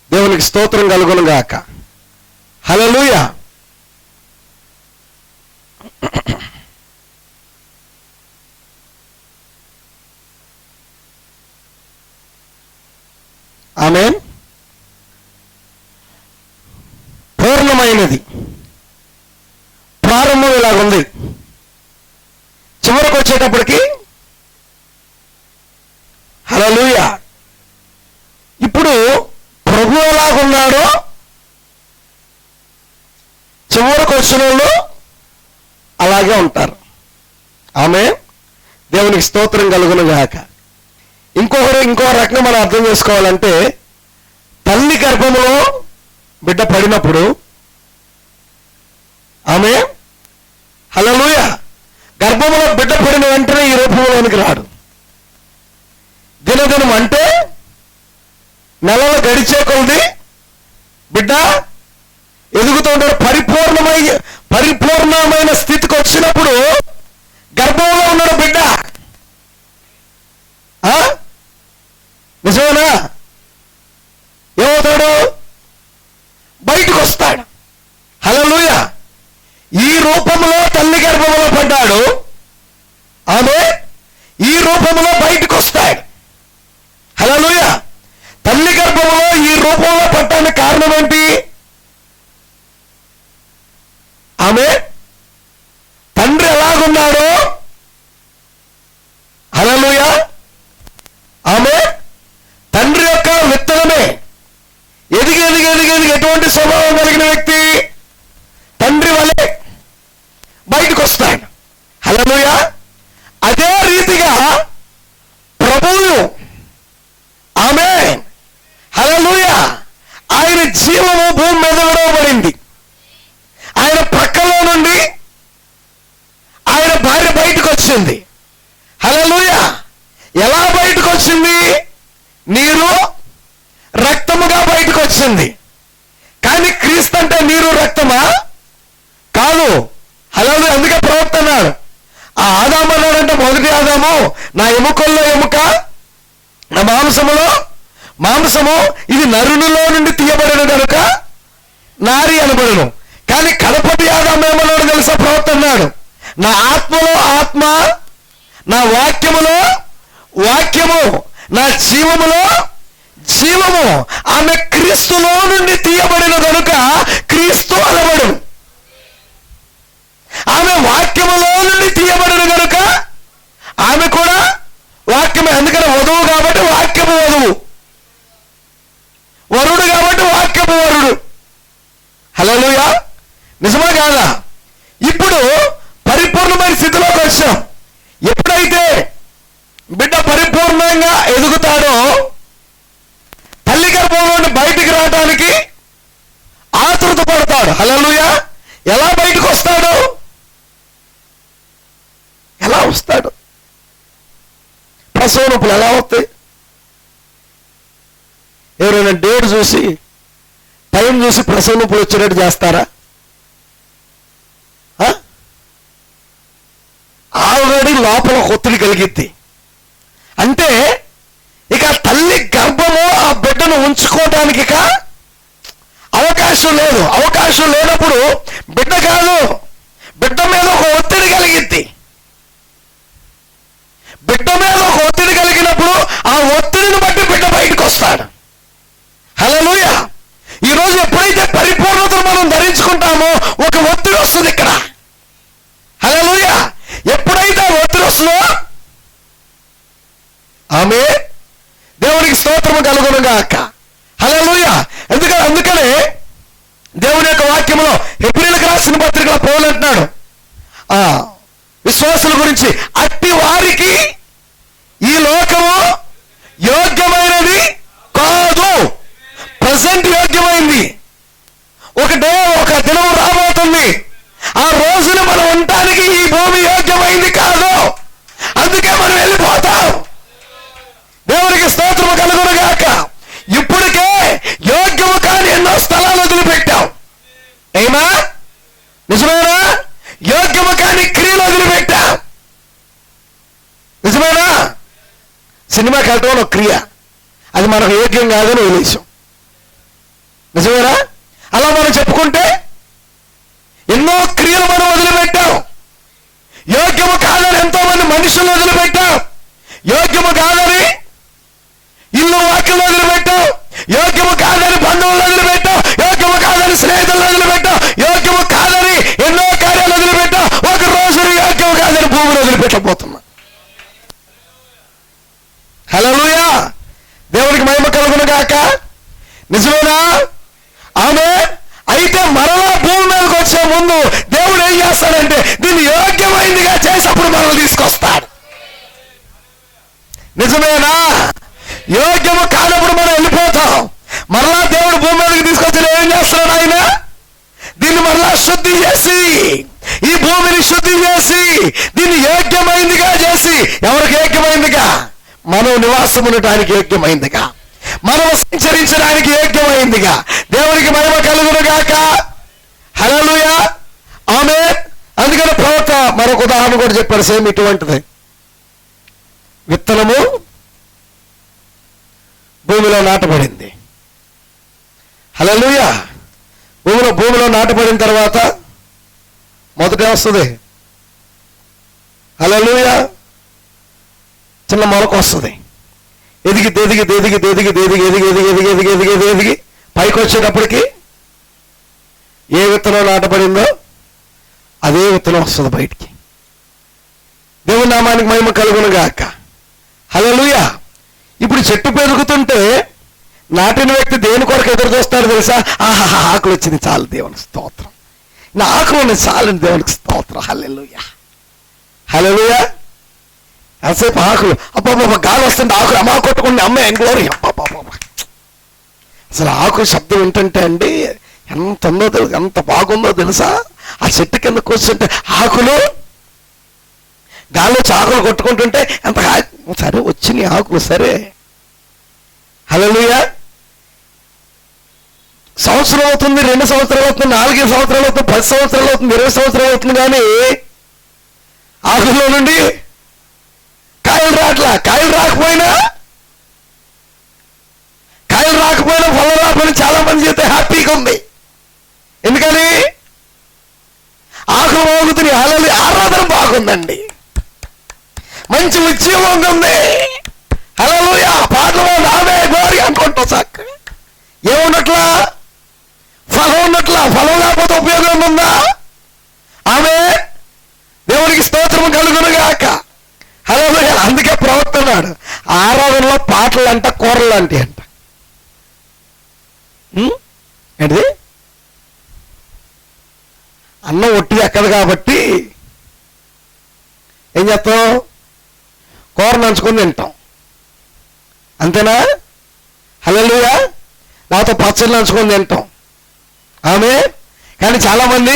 దేవునికి స్తోత్రం కలుగునుగాక. హల్లెలూయా. ఆమేన్. పూర్ణమైనది. ప్రారంభం ఇలాగుంది, చివరికి వచ్చేటప్పటికి హల్లెలూయా. ఇప్పుడు ప్రభు ఎలాగున్నాడో చివరికి వచ్చిన వాళ్ళు అలాగే ఉంటారు. ఆమేన్. దేవునికి స్తోత్రం కలుగునుగాక. ఇంకో రకంగా మనం అర్థం చేసుకోవాలంటే, తల్లి గర్భంలో బిడ్డ పడినప్పుడు ఆమేన్. హల్లెలూయా. గర్భంలో బిడ్డ పడిన వెంటనే ఈ రూపంలోనికి రాడు. దినదినం అంటే నెలలు గడిచే కొలది బిడ్డ ఎదుగుతూ ఉంటాడు. పరిపూర్ణమైన స్థితికి వచ్చినప్పుడు గర్భంలో ఉన్నాడు బిడ్డ. నిజమేనా? ఏమవుతాడు? బయటకు వస్తాడు. హల్లెలూయా. ఈ రూపంలో తల్లి గర్భంలో పడ్డాడు, ఆమె ఈ రూపంలో బయటకు వస్తాడు. హల్లెలూయా. తల్లి గర్భంలో ఈ రూపంలో పట్టడానికి కారణం ఏంటి? ఆమె తండ్రి ఎలాగున్నాడో, హల్లెలూయా, ఆమె తండ్రి యొక్క విత్తనమే. ఎదిగి ఎదిగి ఎదిగి ఎదిగి ఎటువంటి స్వభావం కలిగిన వ్యక్తి తండ్రి వలె బయటకు వస్తాడు. హల్లెలూయా. అదే రీతిగా ప్రభువు, ఆమేన్, హల్లెలూయా, ఆయన జీవము భూమి మీద విడవబడింది. ఆయన ప్రక్కలో నుండి ఆయన భార్య బయట హల్లెలూయా. ఎలా బయటకు వచ్చింది? నీరు రక్తముగా బయటకు వచ్చింది. కానీ క్రీస్తు అంటే నీరు రక్తమా? కాదు. హల్లెలూయా. అందుకే ప్రవక్త అన్నాడు, ఆ ఆదాము అన్నాడంటే మొదటి ఆదాము, నా ఎముకల్లో ఎముక, నా మాంసములో మాంసము, ఇది నరునిలో నుండి తీయబడిన కనుక నారి అనబడును. కానీ కడపటి ఆదాము ఏమన్నాడు తెలుసా? ప్రవక్త అన్నాడు, నా ఆత్మలో ఆత్మ, నా వాక్యములో వాక్యము, నా జీవములో జీవము. ఆమె క్రీస్తులో నుండి తీయబడిన కనుక క్రీస్తు అనబడు. ఆమె వాక్యములో నుండి తీయబడిన కనుక ఆమె కూడా వాక్యమే. అందుకని వధువు కాబట్టి వాక్యము వధువు, వరుడు కాబట్టి వాక్యము వరుడు. హల్లెలూయా. నిజమా కాదా? ఇప్పుడు పరిపూర్ణమైన స్థితిలోకి వచ్చాం. ఎప్పుడైతే బిడ్డ పరిపూర్ణంగా ఎదుగుతాడో తల్లి గర్భం నుండి బయటికి రావడానికి ఆతృత పడతాడు. హల్లెలూయా. ఎలా బయటకు వస్తాడు? ఎలా వస్తాడు? ప్రసవ నొప్పులు ఎలా వస్తాయి? ఎవరైనా డేట్ చూసి టైం చూసి ప్రసవ నొప్పులు వచ్చినట్టు చేస్తారా? ఆల్రెడీ లోపల ఒత్తిడి కలిగిద్ది. అంటే ఇక తల్లి గర్భము ఆ బిడ్డను ఉంచుకోవడానికి ఇక అవకాశం లేదు. అవకాశం లేనప్పుడు బిడ్డ కాదు, బిడ్డ మీద ఒక ఒత్తిడి కలిగిద్ది. బిడ్డ మీద ఒక ఒత్తిడి కలిగినప్పుడు ఆ ఒత్తిడిని బట్టి బిడ్డ బయటకు వస్తాడు. హల్లెలూయా. ఈరోజు ఎప్పుడైతే పరిపూర్ణతను మనం ధరించుకుంటామో ఒక ఒత్తిడి వస్తుంది ఇక్కడ. హల్లెలూయా. ఎప్పుడైతే ఒత్తిడి వస్తుందో ఆమె దేవునికి స్తోత్రము కలుగును గాక. హల్లెలూయా. అందుకనే దేవుని యొక్క వాక్యంలో హెబ్రీయులకు రాసిన పత్రికలో పౌలు అంటున్నాడు విశ్వాసుల గురించి, అట్టి వారికి ఈ లోకము యోగ్యమైనది కాదు. ప్రజెంట్ యోగ్యమైంది. ఒక దినం రాబోతుంది, ఆ రోజున మనం ఉండటానికి ఈ భూమి యోగ్యమైంది కాదు. అందుకే మనం వెళ్ళిపోతాం. దేవునికి స్తోత్రము కలుగును గాక. ఇప్పటికే యోగ్యము కాని ఎన్నో స్థలాలు వదిలిపెట్టాం. ఏమా నిజమేనా? యోగ్యము కాని క్రియలు వదిలిపెట్టాం. నిజమేనా? సినిమాకి వెళ్ళటం ఒక క్రియ, అది మనకు యోగ్యం కాదని వదిలేసాం. నిజమేనా? అలా మనం చెప్పుకుంటే ఎన్నో క్రియలు మనం వదిలిపెట్టాం. యోగ్యము కాదని ఎంతో మంది మనుషులు వదిలిపెట్టాం. యోగ్యము కాదని ఇల్లు వాక్యం వదిలిపెట్టాం. యోగ్యము కాదని బంధువులు వదిలిపెట్టాం. యోగ్యము కాదని స్నేహితులు వదిలిపెట్టాం. యోగ్యము కాదని ఎన్నో కార్యాలు వదిలిపెట్టాం. ఒక రోజు యోగ్యము కాదని భూమిని వదిలిపెట్టబోతున్నాం. హల్లెలూయా. దేవునికి మహిమ కలుగును గాక. నిజమేనా? ఆమె అయితే మరలా భూమి మీదకి వచ్చే ముందు దేవుడు ఏం చేస్తాడంటే దీన్ని యోగ్యమైందిగా చేసి అప్పుడు మనల్ని తీసుకొస్తాడు. నిజమేనా? యోగ్యము కానప్పుడు మనం వెళ్ళిపోతాం. మరలా దేవుడు భూమి మీదకి తీసుకొచ్చి ఏం చేస్తున్నాడు? ఆయన దీన్ని మరలా శుద్ధి చేసి, ఈ భూమిని శుద్ధి చేసి దీన్ని యోగ్యమైందిగా చేసి, ఎవరికి యోగ్యమైందిగా? మనం నివాసం ఉండటానికి యోగ్యమైందిగా, మనం సంచరించడానికి యోగ్యమైందిగా. దేవునికి మహిమ కలుగును గాక. హల్లెలూయా. ఆమేన్. అందుకని ప్రవక్త మరొక ఉదాహరణ కూడా చెప్పారు, సేమ్ ఇటువంటిది. విత్తనము భూమిలో నాటబడింది. హల్లెలూయా. భూమిలో నాటబడిన తర్వాత మొదట వస్తుంది. హల్లెలూయా. చిన్న మొలక వస్తుంది. ఎదిగి పైకి వచ్చేటప్పటికి ఏ విత్తనం నాటబడిందో అదే విత్తనం వస్తుంది బయటికి. దేవుని నామానికి మహిమ కలుగును గాక. హల్లెలూయా. ఇప్పుడు చెట్టు పెరుగుతుంటే నాటిన వ్యక్తి దేని కొరకు ఎదురు చూస్తాడు తెలుసా? ఆహా, ఆకులు వచ్చింది చాలు, దేవునికి స్తోత్రం. నా ఆకులు ఉన్నాయి చాలు, దేవునికి స్తోత్రం. హల్లెలూయా. హల్లెలూయా. ఎంతసేపు ఆకులు, అబ్బాబా గాలి వస్తుంటే ఆకులు అమ్మా కొట్టుకుంటే అమ్మాయి గ్లోరీ. అబ్బాబా, అసలు ఆకులు శబ్దం ఏంటంటే అండి ఎంత ఉందో తెలుసు, ఎంత బాగుందో తెలుసా? ఆ చెట్టు కింద కూర్చుంటే ఆకులు గాల్లో ఆకులు కొట్టుకుంటుంటే అంత సరే వచ్చినాయి ఆకులు, సరే. హల్లెలూయా. సంవత్సరం అవుతుంది, 2 సంవత్సరాలు అవుతుంది, 4 సంవత్సరాలు అవుతుంది, 10 సంవత్సరాలు అవుతుంది, 20 సంవత్సరాలు అవుతుంది, కానీ ఆకుల్లో నుండి కాయలు రావట్లా. కాయలు రాకపోయినా ఫలం రాకపోయినా చాలా మంది చేస్తే హ్యాపీగా ఉంది. ఎందుకని? ఆకులు బాగుతున్నాయి. హల్లెలూయా. ఆరాధన బాగుందండి, మంచి ఉద్యమం ఉంది. హల్లెలూయా. పాటలు నామే గోరి అనుకుంటాం. చక్క ఏమున్నట్లా? ఫలం ఉన్నట్లా. ఫలం లేకపోతే ఉపయోగం ఉందా? ఆమె దేవునికి స్తోత్రం కలుగునుగాక. హల్లెలూయా. అందుకే ప్రవక్తన్నాడు, ఆరాధనలో పాటలు అంట కూరలు లాంటి అంట. ఏంటిది? అన్నం ఒట్టిది ఎక్కదు కాబట్టి ఏం చేస్తాం? కూర నంచుకొని తింటాం, అంతేనా? హల్లెలూయా. నాతో పచ్చళ్ళు నంచుకొని తింటాం. ఆమె కానీ చాలామంది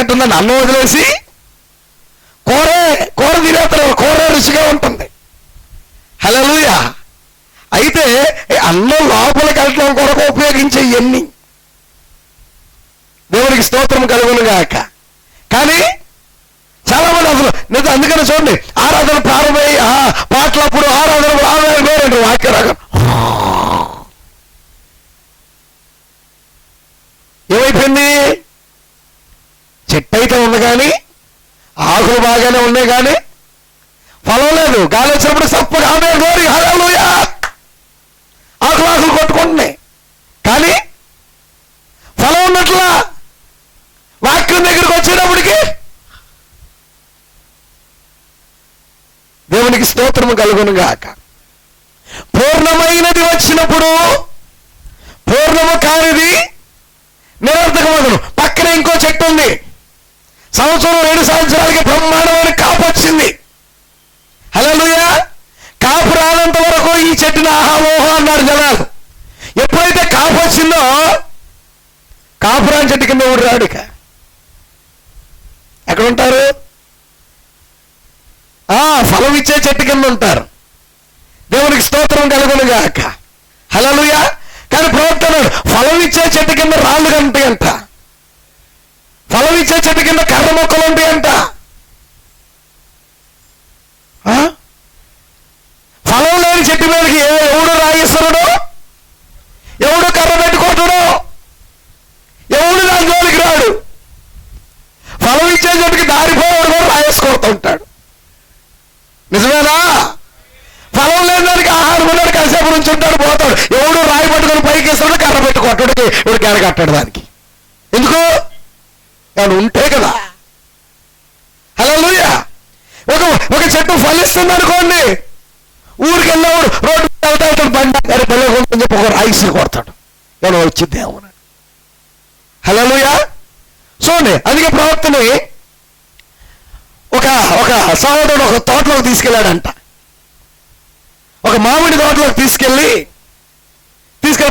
అంటుందండి, అన్నం వదిలేసి కూర తినేస్తారు. కూర రుచిగా ఉంటుంది. హల్లెలూయా. అయితే అన్నం లోపలికి వెళ్ళడం కొరకు ఉపయోగించే ఇవన్నీ దేవునికి స్తోత్రం కలుగునుగాక. కానీ చాలా మంది అసలు నిజం. అందుకని చూడండి, ఆరాధన ప్రారంభమై పాటలప్పుడు ఆరాధన వేరండి, వాక్యరాగం ఏమైపోయింది? చెట్టు అయితే ఉంది కానీ ఆకులు బాగానే ఉన్నాయి కానీ ఫలం లేదు. గాలి వచ్చినప్పుడు సప్పగా ఆమె గోరి హల్లెలూయా ఆకులు కొట్టుకుంటున్నాయి, కానీ ఫలం ఉన్నట్లా. వాక్యం దగ్గరికి వచ్చేటప్పటికి దేవునికి స్తోత్రము కలుగునుగాక. పూర్ణమైనది వచ్చినప్పుడు పూర్ణము కానిది నిరర్థకమగును. పక్కన ఇంకో చెట్టు ఉంది, సంవత్సరం 2 సంవత్సరాలకి బ్రహ్మాండమైన కాపు వచ్చింది. హల్లెలూయా. కాపు రానంత వరకు ఈ చెట్టుని ఆహామోహ అన్నారు జనాలు. ఎప్పుడైతే కాపు వచ్చిందో కాపురాని చెట్టు కింద ఊరు రాడు. ఇక ఎక్కడ ఉంటారు? ఫలం ఇచ్చే చెట్టు కింద ఉంటారు. దేవునికి స్తోత్రం కలుగునుగాక. హల్లెలూయా. కానీ ప్రవక్తన్నాడు, ఫలం ఇచ్చే చెట్టు కింద రాళ్ళు ఉంటాయంట, ఫలం ఇచ్చే చెట్టు కింద కర్ర మొక్కలు ఉంటాయంట. ఫలం లేని చెట్టు మీదకి ఎవడు రాయిస్తున్నాడు, ఎవడు కర్ర పెట్టుకుంటాడు, ఎవడు దాని జోలికి రాడు. ఫలం ఇచ్చే చెట్టుకి దారిపోయాడు కూడా రాయేసుకొడుతూ ఉంటాడు. నిజమేనా? ఫలం లేని దానికి ఆహారం ఉన్నాడు, కాసేపు నుంచి ఉంటాడు, పోతాడు. ఎవడు రాయి పట్టుకొని పైకి వేస్తాడు, కర్ర పెట్టుకుంటాడు, ఎవడు గెడ కట్టాడు దానికి. ఎందుకు? ఏమైనా ఉంటే కదా. హల్లెలూయా. ఒక చెట్టు ఫలిస్తుంది అనుకోండి, ఊరికి వెళ్ళేవాడు రోడ్డు వెళ్తాడు, బండి బెల్లకుందని చెప్పి ఒక రాయిసి కొడతాడు, ఏమైనా వచ్చింది ఏమన్నా. హల్లెలూయా. చూడండి, అందుకే ప్రవక్తని ఒక సహోదరుడు ఒక తోటలోకి తీసుకెళ్ళాడంట. ఒక మామిడి తోటలోకి తీసుకెళ్ళి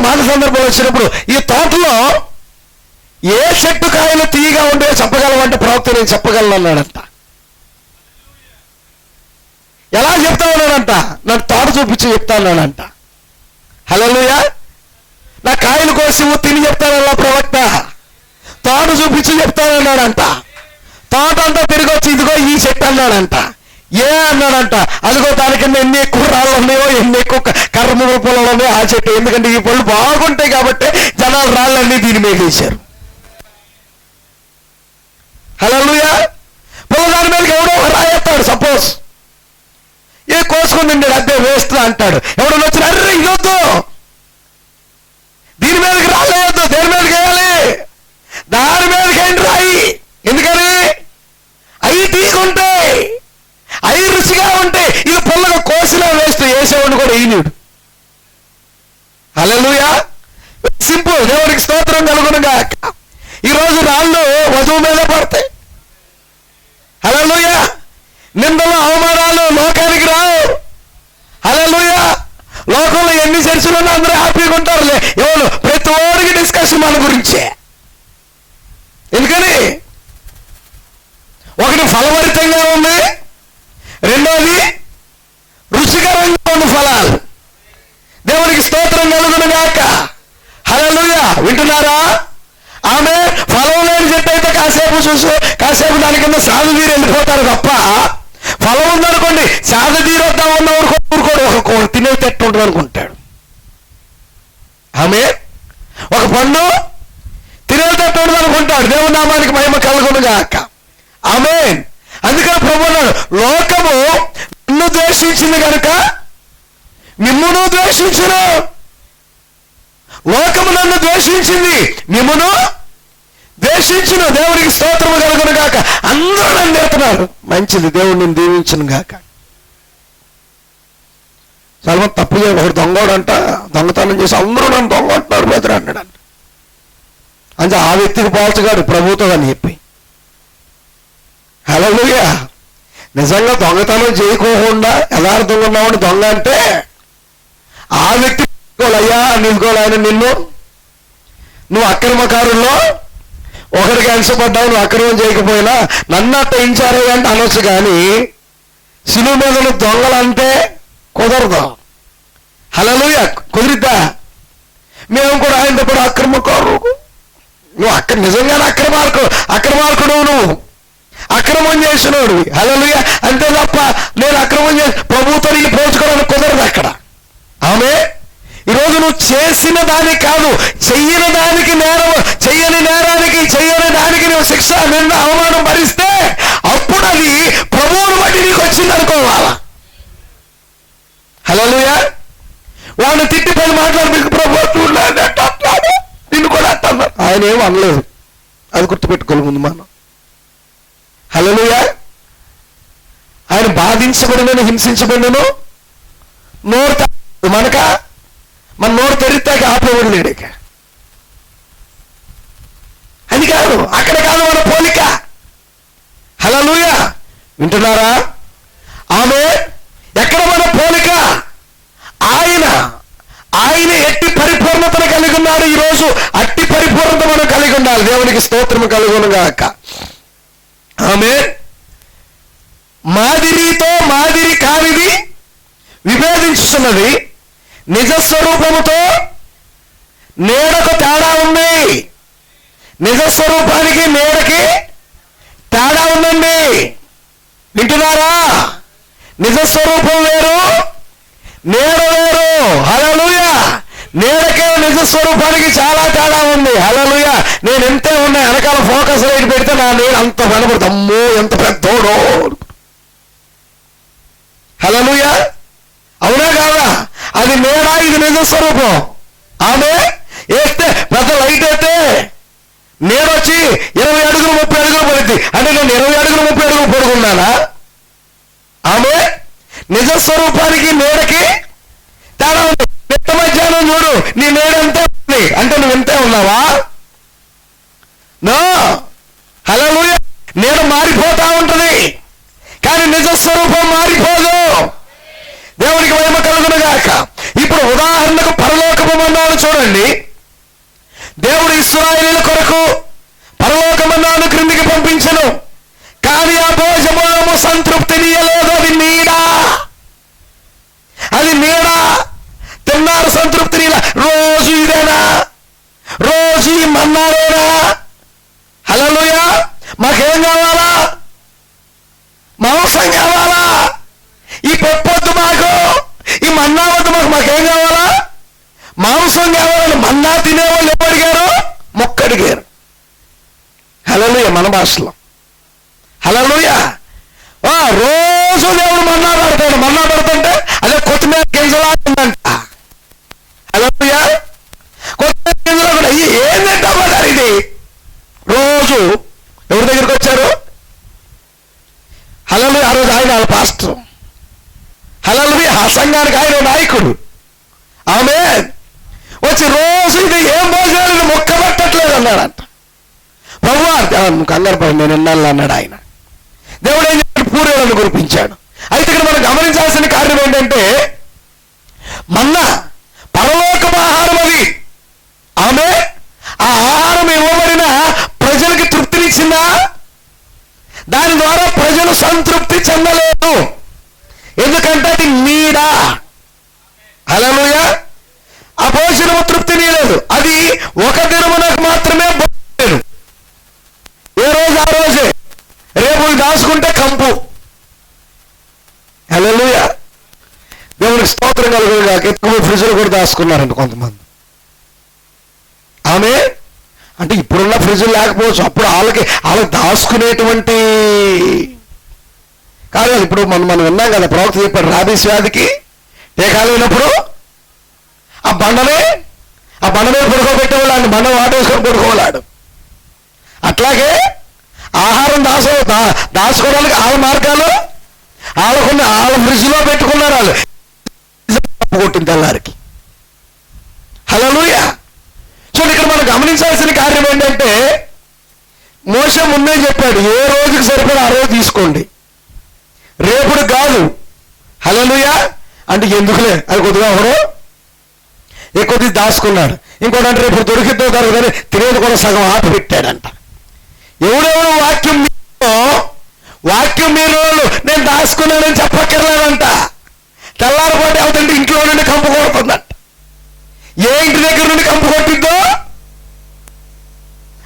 మాట సందర్భంలో వచ్చినప్పుడు, ఈ తోటలో ఏ చెట్టు కాయలు తీయగా ఉండేవో చెప్పగలవంటే ప్రవక్త నేను చెప్పగలను అన్నాడంట. ఎలా చెప్తా ఉన్నాడంట? నాకు తోట చూపించి చెప్తా ఉన్నాడంట. హల్లెలూయా. నా కాయలు కోసి తిని చెప్తానన్నా ప్రవక్త, తోట చూపించి చెప్తానన్నాడంట. తోట అంతా తిరిగి వచ్చి ఇదిగో ఈ చెట్టు అన్నాడంట. అన్నాడంట, అదిగో దాని కింద ఎన్ని ఎక్కువ రాళ్ళు ఉన్నాయో, ఎన్ని ఎక్కువ కర్రముల పొలాలు ఉన్నాయో ఆ చెట్టు. ఎందుకంటే ఈ పళ్ళు బాగుంటాయి కాబట్టి జనాలు రాళ్ళన్నీ దీని మీద వేశారు. హల్లెలూయా. పొలం దాని మీదకి ఎవడో రాయేస్తాడు, సపోజ్ కోసుకుని అదే వేస్తా అంటాడు. ఎవడో వచ్చిన అర్రే ఇదొద్దు, దీని మీదకి రాలేయద్దు, దేని మీదకి వేయాలి, దాని మీదకి ఏంటి రాయి. ఎందుకని? అవి తీగుంటాయి, అవి రుచిగా ఉంటాయి. ఇది పుల్లగా కోసినా వేస్తూ వేసేవాడిని కూడా ఈనుడు. హల్లెలూయా. సింపుల్. దేవుడికి స్తోత్రం కలుగునుగాక. ఈరోజు రాళ్ళు వధువు మీద పడతాయి. హల్లెలూయా. నిందలు అవమానాలు లోకానికి రావు. హల్లెలూయా. లోకంలో ఎన్ని చర్చలు ఉన్నా అందరూ హ్యాపీగా ఉంటారులే. ఎవరు ప్రతి ఓడికి డిస్కషన్ మన గురించే. ఎందుకని? ఒకటి ఫలభరితంగా ఉంది, రెండోది రుచికరంగా ఉన్న ఫలాలు. దేవునికి స్తోత్రం కలుగును గాక. హల్లెలూయా. వింటున్నారా? ఆమె ఫలం లేని చెట్టు అయితే కాసేపు దాని కింద సాగు తీరి వెళ్ళిపోతారు తప్ప, ఫలం ఉందనుకోండి సాగు తీరొద్దాం ఉన్నవాడు ఊరుకోడు, ఒక తినే చెట్టు ఉంటుంది అనుకుంటాడు. ఆమె ఒక పండు తినే చెట్టు ఉంటుంది అనుకుంటాడు. దేవుని నామానికి మహిమ కలుగును గాక. ఆమేన్. అందుకని ప్రభువు అన్నాడు, లోకము నన్ను ద్వేషించింది కనుక మిమ్మును ద్వేషించును. లోకము నన్ను ద్వేషించింది, మిమ్మును ద్వేషించును. దేవునికి స్తోత్రము కలుగును గాక. అందరూ నన్ను తిడుతున్నారు, మంచిది, దేవుడు నేను దీవించును గాక. చాలా మంది తప్పు చేయ, ఒకడు దొంగోడంట, దొంగతనం చేసి అందరూ నన్ను దొంగ అంటున్నారు బెదరు అన్నాడంట. అంటే ఆ వ్యక్తికి పోల్చగాడు ప్రభుతో అని చెప్పి. హల్లెలూయా. నిజంగా దొంగతనం చేయకోకుండా యథార్థంగా ఉన్నామని దొంగ అంటే ఆ వ్యక్తి అయ్యా నిలుకోలేని నిన్ను, నువ్వు అక్రమకారుల్లో ఒకరికి అంశపడ్డావు, నువ్వు అక్రమం చేయకపోయినా నన్ను అట్టయించారే అంటే అనొచ్చు, కానీ సిలువ మీద దొంగలంటే కుదరదు. హల్లెలూయా. కుదిరిద్దా? మేము కూడా ఆయనతో కూడా అక్రమకారు, నువ్వు నిజంగానే అక్రమార్కుడు, నువ్వు అక్రమం చేసినోడు. హల్లెలూయా. అంతే తప్ప నేను అక్రమం చేసి ప్రభువుతో నీళ్ళు పోల్చుకోవడానికి కుదరదు అక్కడ. ఆమె ఈరోజు నువ్వు చేసిన దానికి కాదు, చెయ్యని దానికి చెయ్యని నేరానికి చెయ్యని దానికి నువ్వు శిక్ష, నిన్న అవమానం భరిస్తే అప్పుడు అది ప్రభువును బట్టి నీకు వచ్చింది అనుకోవాలా. హల్లెలూయా. వాడిని తిట్టి 10 మాట్లాడి మీకు ప్రభు చూడలేదు అంటాడు, నిన్ను కూడా అంటున్నారు. ఆయన ఏం అనలేదు, అది గుర్తుపెట్టుకోవాలి ముందు మనం. హల్లెలూయా. ఆయన బాధించబడినను హింసించబడినను నోరు మన నోరు తెరితాక ఆపేవాడు లేడు. అది కాదు, అక్కడ కాదు మన పోలిక. హల్లెలూయా. వింటున్నారా? ఆమె ఎక్కడ మన పోలిక? ఆయన ఎట్టి పరిపూర్ణతను కలిగి ఉన్నాడు. ఈరోజు అట్టి పరిపూర్ణత మనం కలిగి ఉండాలి. దేవునికి స్తోత్రము కలుగును గాక. ఆమె మాదిరితో మాదిరి కానిది విభేదించుతున్నది, నిజస్వరూపముతో నీడకు తేడా ఉంది. నిజస్వరూపానికి నీడకి తేడా ఉందండి. వింటున్నారా? నిజస్వరూపం వేరు, నీడ వేరు. హల్లెలూయా. నీడకే నిజస్వరూపానికి చాలా తేడా ఉంది. హల్లెలూయా. నేను ఎంతే ఉన్నాయి, వెనకాల ఫోకస్ లైట్ పెడితే నా నీడ అంత కనబడుతుంది. అమ్మో ఎంత పెద్దోడో. హల్లెలూయా. అవునా కాదా? అది నీడ, ఇది నిజ స్వరూపం. ఆమె వేస్తే పెద్ద లైట్ అయితే నీడొచ్చి 20 అడుగులు 30 అడుగులు పడుద్ది. అంటే నేను 20 అడుగులు 30 అడుగులు పడుకున్నానా? ఆమె నిజస్వరూపానికి నీడకి తేడా ఉంది. నిత్త మధ్యాహ్నం చూడు, నీ నీడ ఎంతే ఉంది అంటే నువ్వు ఎంతే ఉన్నావా? నో. హల్లెలూయా. నీడ మారిపోతా ఉంటది, కానీ నిజస్వరూపం మారిపోదు. దేవునికి మహిమ కలుగును గాక. ఇప్పుడు ఉదాహరణకు పరలోకపు మన్నాను చూడండి. దేవుడు ఇశ్రాయేలీయుల కొరకు పరలోక మన్నాను క్రిందికి పంపించెను, కానీ ఆ భోజనము సంతృప్తినియలేదు. అది నీడ. తిన్నారు, సంతృప్తిని. రోజు ఇదేనా? రోజు ఈ మన్నానేనా? హల్లెలూయా. మాకేం కావాలా? మాంసం కావాలా? ఈ పప్పొద్దు మాకు, ఈ మన్నా వద్దు మాకేం కావాలా? మాంసం కావాలని మన్నా తినేవాళ్ళు ఎవరు అడిగారు? మొక్క అడిగారు. హల్లెలూయా. మన భాషలో హల్లెలూయా. రోజు దేవుడు మన్నా పెడతాడు. మన్నా పెడుతుంటే అదే కొత్తిమీర గింజలా ఉందంట. హల్లెలూయా. కొత్తిమీర గింజలా కూడా ఏం తింటామన్నారు. ఇది రోజు ఎవరి దగ్గరికి వచ్చారు? హల్లెలూయా. ఆ రోజు ఆయన వాళ్ళ పాస్టర్. హల్లెలూయా. ఆ సంఘానికి ఆయన నాయకుడు. ఆమె వచ్చి రోజు ఇది ఏం భోజనాలు మొక్క పట్టట్లేదు అన్నాడంట. ప్రభువా కంగారు పడి నేను ఎన్నాళ్ళు అన్నాడు ఆయన. దేవుడు ఏం చెప్పాడు? పూరేలను కురిపించాడు. అయితే ఇక్కడ మనం గమనించాల్సిన కార్యం ఏంటంటే, మన్నా పరలోకపు ఆహారం. అది ఆమె ఆ ఆహారం ఇవ్వబడిన ప్రజలకి తృప్తినిచ్చిందా? దాని ద్వారా తృప్తి చెందలేదు. ఎందుకంటే అది నీడ. హల్లెలూయా. ఆ భోజనము తృప్తి నీలేదు. అది ఒక దినమునకు మాత్రమే భోజనం. ఏ రోజు ఆ రోజే. రేపు దాచుకుంటే కంపు. హల్లెలూయా. దేవునికి స్తోత్రం కలుగును గాక. ఎక్కువ ఫ్రిడ్జ్లో కూడా దాచుకున్నారంట కొంతమంది. ఆమె అంటే ఇప్పుడున్న ఫ్రిడ్జ్ లేకపోవచ్చు, అప్పుడు వాళ్ళకి దాచుకునేటువంటి కాదు. ఇప్పుడు మనం విన్నాం కదా, ప్రవక్త చెప్పాడు రాబీస్ వ్యాధికి టీకాలైనప్పుడు ఆ బండ మీద పడుకోబెట్టేవాళ్ళు, బండ వాటేసుకొని పడుకోవాలాడు. అట్లాగే ఆహారం దాచుకోవడానికి వాళ్ళ మార్గాలు వాళ్ళ ఫ్రిడ్జ్లో పెట్టుకున్నారు. వాళ్ళు కొట్టిన తెల్లారికి. హల్లెలూయా. చూడండి, ఇక్కడ మనం గమనించాల్సిన కార్యం ఏంటంటే మోషే ముందే చెప్పాడు, ఏ రోజుకి సరిపడా ఆ రోజు తీసుకోండి, రేపుడు కాదు. హల్లెలూయా. అంటే ఎందుకులే అది కొద్దిగా ఒకడు ఎక్కువ దాచుకున్నాడు. ఇంకోటి అంటే రేపు దొరికిద్దో దొరకదని తినేది కూడా సగం ఆట పెట్టాడంట. ఎవడెవరు వాక్యం మీరు నేను దాచుకున్నానని చెప్పక్కర్లేదంట. తెల్లారిపాటి అవుతుంటే ఇంట్లో నుండి కంపు కొడుతుందంట. ఏ ఇంటి దగ్గర నుండి కంపు కొట్టిద్దో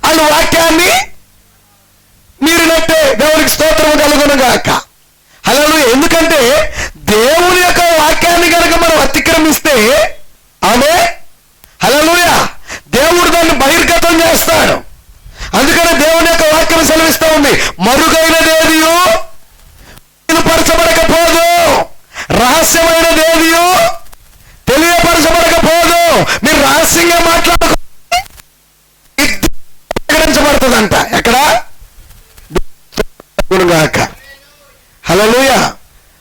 వాళ్ళు వాక్యాన్ని మీరినట్టే. దేవునికి స్తోత్రము కలుగును గాక. హల్లెలూయా. ఎందుకంటే దేవుని యొక్క వాక్యాన్ని కనుక మనం అతిక్రమిస్తే ఆమె హల్లెలూయా దేవుడు దాన్ని బహిర్గతం చేస్తాడు. అందుకనే దేవుని యొక్క వాక్యం సెలవిస్తూ ఉంది, మరుగైనదేదియో పరచబడకపోదు, రహస్యమైనదేదియో తెలియపరచబడకపోదు. మీరు రహస్యంగా ప్రకటించబడుతుందంట. ఎక్కడ? హల్లెలూయా.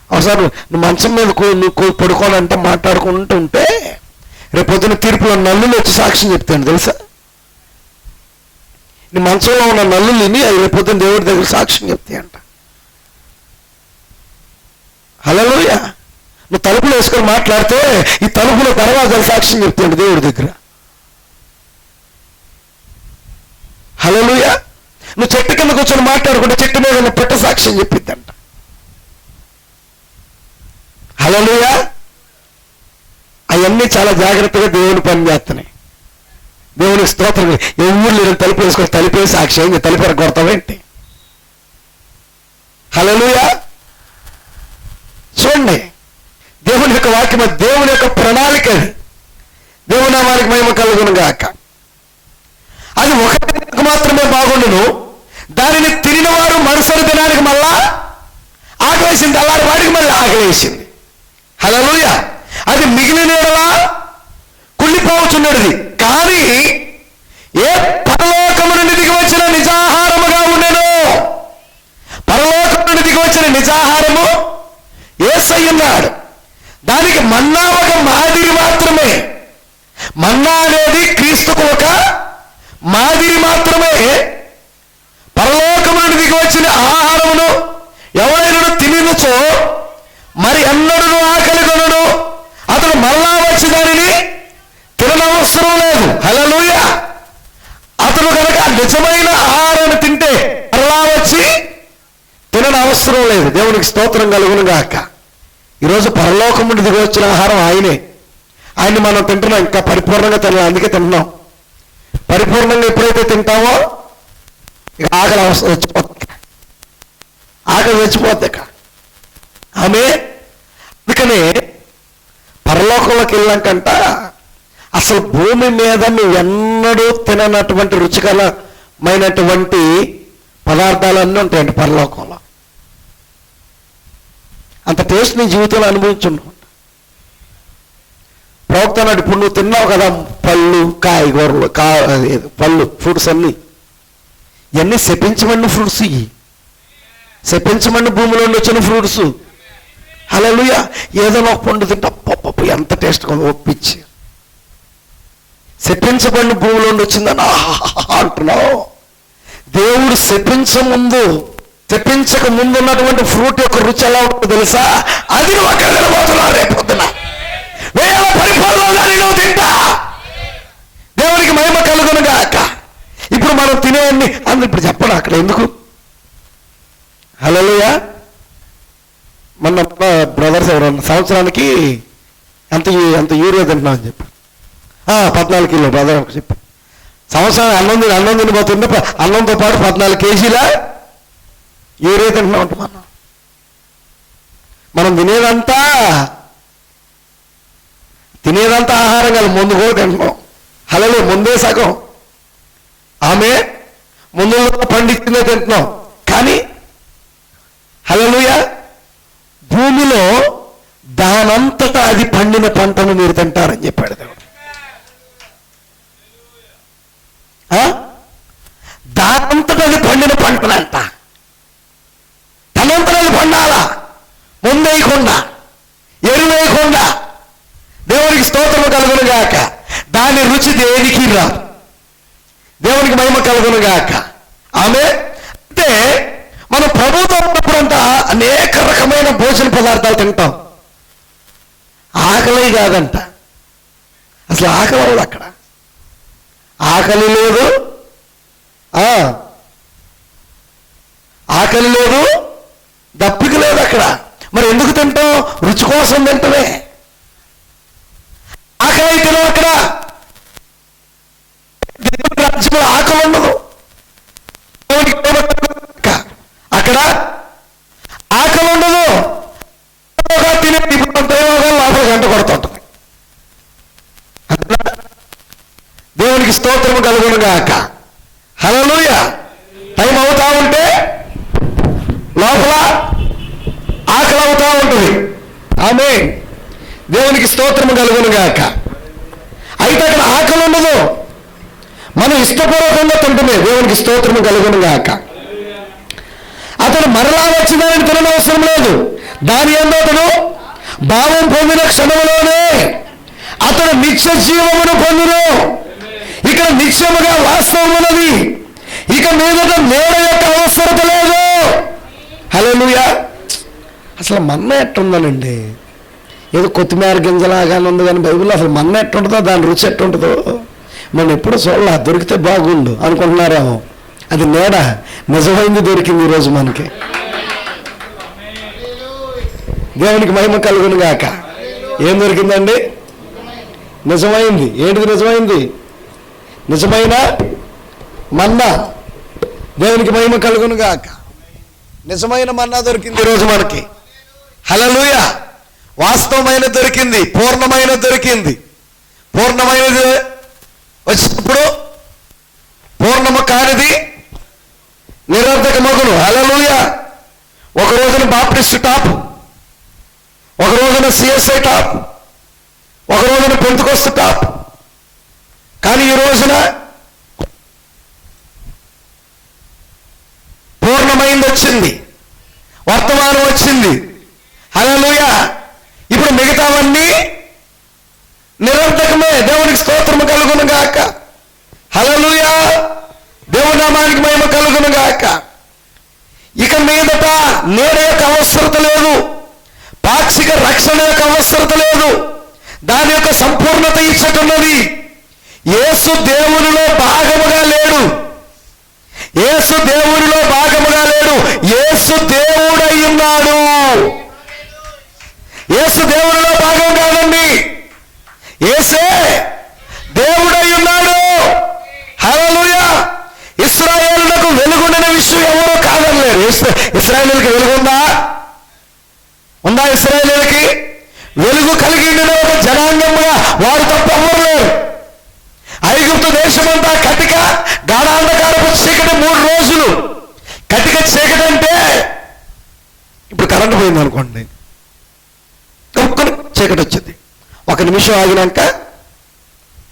ఒకసారి నువ్వు మంచం మీద నువ్వు పడుకోవాలంటే మాట్లాడుకుంటూ ఉంటే రేపు పొద్దున తీర్పులో నల్లులు వచ్చి సాక్ష్యం చెప్తాను తెలుసా. నీ మంచంలో ఉన్న నల్లులిని అది రేపు పొద్దున దేవుడి దగ్గర సాక్ష్యం చెప్తాయంట. హల్లెలూయా. నువ్వు తలుపులు వేసుకొని మాట్లాడితే ఈ తలుపులో దర్వాజాలు సాక్ష్యం చెప్తాడు దేవుడి దగ్గర. హల్లెలూయా. నువ్వు చెట్టు కింద కూర్చొని మాట్లాడుకుంటే చెట్టు మీద ఉన్న పెట్ట సాక్ష్యం చెప్పిద్దంట. హల్లెలూయా. అవన్నీ చాలా జాగ్రత్తగా దేవుని పని చేస్తున్నాయి. దేవుని స్తోత్రం. ఎవరు లేని తలుపు వేసుకొని తలిపేసి సాక్ష్యం తలిపేర కొడతావేంటి? హల్లెలూయా. చూడండి, దేవుని యొక్క వాక్యం, దేవుని యొక్క ప్రణాళిక. దేవుని నామానికి మహిమ కలుగును గాక. అది ఒక మాత్రమే బాగుండును, దానిని తినిన వారు మరుసటి దినానికి మళ్ళా ఆకలేసింది, అలాంటి వాడికి మళ్ళీ ఆకలేసింది. హల్లెలూయా. అది మిగిలిన కుళ్ళిపోవచ్చున్నది. కానీ ఏ పరలోకము నుండి దిగి వచ్చిన నిజాహారముగా ఉండెను. పరలోకము నుండి దిగి వచ్చిన నిజాహారము యేసయ్య ఉన్నాడు. దానికి మన్నా ఒక మాదిరి మాత్రమే. మన్నా అనేది క్రీస్తుకు ఒక మాదిరి మాత్రమే. పరలోకము నుండి దిగి వచ్చిన ఆహారమును ఎవరైనా తినినచో మరి ఎన్నడూ ఆకలి కొనడు, అతను మళ్ళా వచ్చి దానిని తిననవసరం లేదు. హల్లెలూయా. అతను కనుక నిజమైన ఆహారాన్ని తింటే మళ్ళా వచ్చి తిననవసరం లేదు. దేవునికి స్తోత్రం కలుగును గాక. ఈరోజు పరలోకం నుండి దిగి వచ్చిన ఆహారం ఆయనే. ఆయన్ని మనం తింటున్నాం, ఇంకా పరిపూర్ణంగా తినాలి. అందుకే తింటున్నాం. పరిపూర్ణంగా ఎప్పుడైతే తింటామో ఇక ఆకలి వచ్చిపోతుంది, ఆకలి వచ్చిపోద్ది. ఇక ఆమె అందుకనే పరలోకంలోకి వెళ్ళాకంట అసలు భూమి మీద నువ్వు ఎన్నడూ తిననటువంటి రుచికరమైనటువంటి పదార్థాలన్నీ ఉంటాయండి పరలోకంలో. అంత టేస్ట్ నీ జీవితంలో అనుభవించున్నావు. ప్రవక్త అన్నాడు, ఇప్పుడు నువ్వు తిన్నావు కదా పళ్ళు, కాయగూరలు, పళ్ళు, ఫ్రూట్స్ అన్నీ, ఇవన్నీ శపించమన్న ఫ్రూట్స్. ఇవి శపించమన్న భూమిలో వచ్చిన ఫ్రూట్స్. హల్లెలూయా. ఏదో ఒక పండు తింటే పప్పు ఎంత టేస్ట్గా ఒప్పించి, శపించబడిన భూమిలో వచ్చిందని అంటున్నావు. దేవుడు శపించక ముందు ఉన్నటువంటి ఫ్రూట్ యొక్క రుచి ఎలా ఉంటుందో తెలుసా? అది నువ్వు అక్కడ తినబోతున్నావు రేపు పొద్దున. వేల పరిపాలన నువ్వు తింటా. దేవునికి మహిమ కలుగును గాక. ఇప్పుడు మనం తినేవన్నీ ఇప్పుడు చెప్పను అక్కడ ఎందుకు. హల్లెలూయా. మన బ్రదర్స్ ఎవరన్నా సంవత్సరానికి ఎంత యూరియా తింటున్నాం అని చెప్పి 14 కిలో బ్రదర్ చెప్పి సంవత్సరానికి అన్నం తినిపోతుంటే అన్నంతో పాటు 14 కేజీల యూరియా తింటున్నాం అంట. మనం తినేదంతా ఆహారం కాదు, ముందు కూడా తింటున్నాం. హలో ముందే సగం ఆమె ముందు పండించిందే తింటున్నాం. కానీ హల్లెలూయా భూమిలో దానంతటా అది పండిన పంటను మీరు తింటారని చెప్పాడు దేవుడు. దానంతటా అది పండిన పంటనంట, తనంతటా అది పండాలా, ముందేయకుండా ఎరువేయకుండా. దేవునికి స్తోత్రము కలుగును గాక. దాని రుచి దేనికి రాదు. దేవునికి మహిమ కలుగును గాక. ఆమె అంటే మనం ప్రభుత్వం ఉన్నప్పుడంతా అనేక రకమైన భోజన పదార్థాలు తింటాం. ఆకలి కాదంట, అసలు ఆకలి అవ్వదు అక్కడ. ఆకలి లేదు, ఆకలి లేదు, దప్పిక లేదు అక్కడ. మరి ఎందుకు తింటాం? రుచి కోసం తింటమే. ఆకలి తినం అక్కడ. రాజ్యంలో ఆకలి ఉండదు. అక్కడ ఆకలి ఉండదు. తినే లోపల గంట కొడుతుంటుంది. దేవునికి స్తోత్రము కలుగును గాక. హల్లెలూయా. టైం అవుతా ఉంటే లోపల ఆకలి అవుతా ఉంటుంది. ఆమేన్. దేవునికి స్తోత్రము కలుగును గాక. అయితే అక్కడ ఆకలి ఉండదు, మనం ఇష్టపూర్వకంగా తింటుమే. దేవునికి స్తోత్రము కలుగును గాక. అతడు మరలా వచ్చిందని తిననవసరం లేదు. దాని యందు అతడు భావం పొందిన క్షణంలోనే అతడు నిత్య జీవమును పొందును. ఇక్కడ నిత్యముగా వాస్తవం ఉన్నది. ఇక మీదట నేడ యొక్క అవసరత లేదు. హల్లెలూయా. అసలు మన్న ఎట్టుందనండి, ఏదో కొత్తిమీర గింజలాగానే ఉంది కానీ బైబిల్లో అసలు మన్న ఎట్టుంటుందో, దాని రుచి ఎట్టుంటుందో మనం ఎప్పుడు చూడాల. దొరికితే బాగుండు అనుకుంటున్నారేమో. అది నేడ నిజమైంది దొరికింది ఈరోజు మనకి. దేవునికి మహిమ కలుగును గాక. ఏం దొరికిందండి? నిజమైంది. ఏంటిది నిజమైంది? నిజమైన మన్నా. దేవునికి మహిమ కలుగును గాక. నిజమైన మన్నా దొరికింది ఈరోజు మనకి. హల్లెలూయా. వాస్తవమైన దొరికింది, పూర్ణమైన దొరికింది. పూర్ణమైనది వచ్చినప్పుడు పూర్ణము కానిది నిరర్ధక మగును. హల్లెలూయా. ఒక రోజున బాప్టిస్ట్ టాప్, ఒక రోజున సిఎస్ఐ టాప్, ఒక రోజున పెంతెకొస్తు టాప్. కానీ ఈ రోజున పూర్ణమైంది వచ్చింది, వర్తమానం వచ్చింది. హల్లెలూయా. ఇప్పుడు మిగతావన్నీ నిరర్ధకమే. దేవునికి స్తోత్రము కలుగును గాక. హల్లెలూయా. దేవుని నామానికి మహిమ కలుగును గాక. ఇక మీదట నేడ యొక్క అవసరత లేదు, పాక్షిక రక్షణ యొక్క అవసరత లేదు. దాని యొక్క సంపూర్ణత ఇచ్చటున్నది. యేసు దేవునిలో భాగముగా లేడు. యేసు దేవునిలో భాగముగా లేడు. యేసు దేవుడై ఉన్నాడు. యేసు దేవునిలో భాగం కాదండి, యేసే దేవుడై ఉన్నాడు. హల్లెలూయా. ఇశ్రాయేలులకు వెలుగుండిన విషయం ఎవరో కాదనలేరు. ఇశ్రాయేలుకి వెలుగుందా? ఉందా? ఇశ్రాయేలుకి వెలుగు కలిగి ఉండిన ఒక జనాంగముగా వారు తప్ప ఎవరు లేరు. ఐగుప్తు దేశమంతా కటిక గాఢాంధకారపు చీకటి 3 రోజులు. కటిక చీకటి అంటే ఇప్పుడు కరెంటు పోయింది అనుకోండి, చీకటి వచ్చింది. 1 నిమిషం ఆగినాక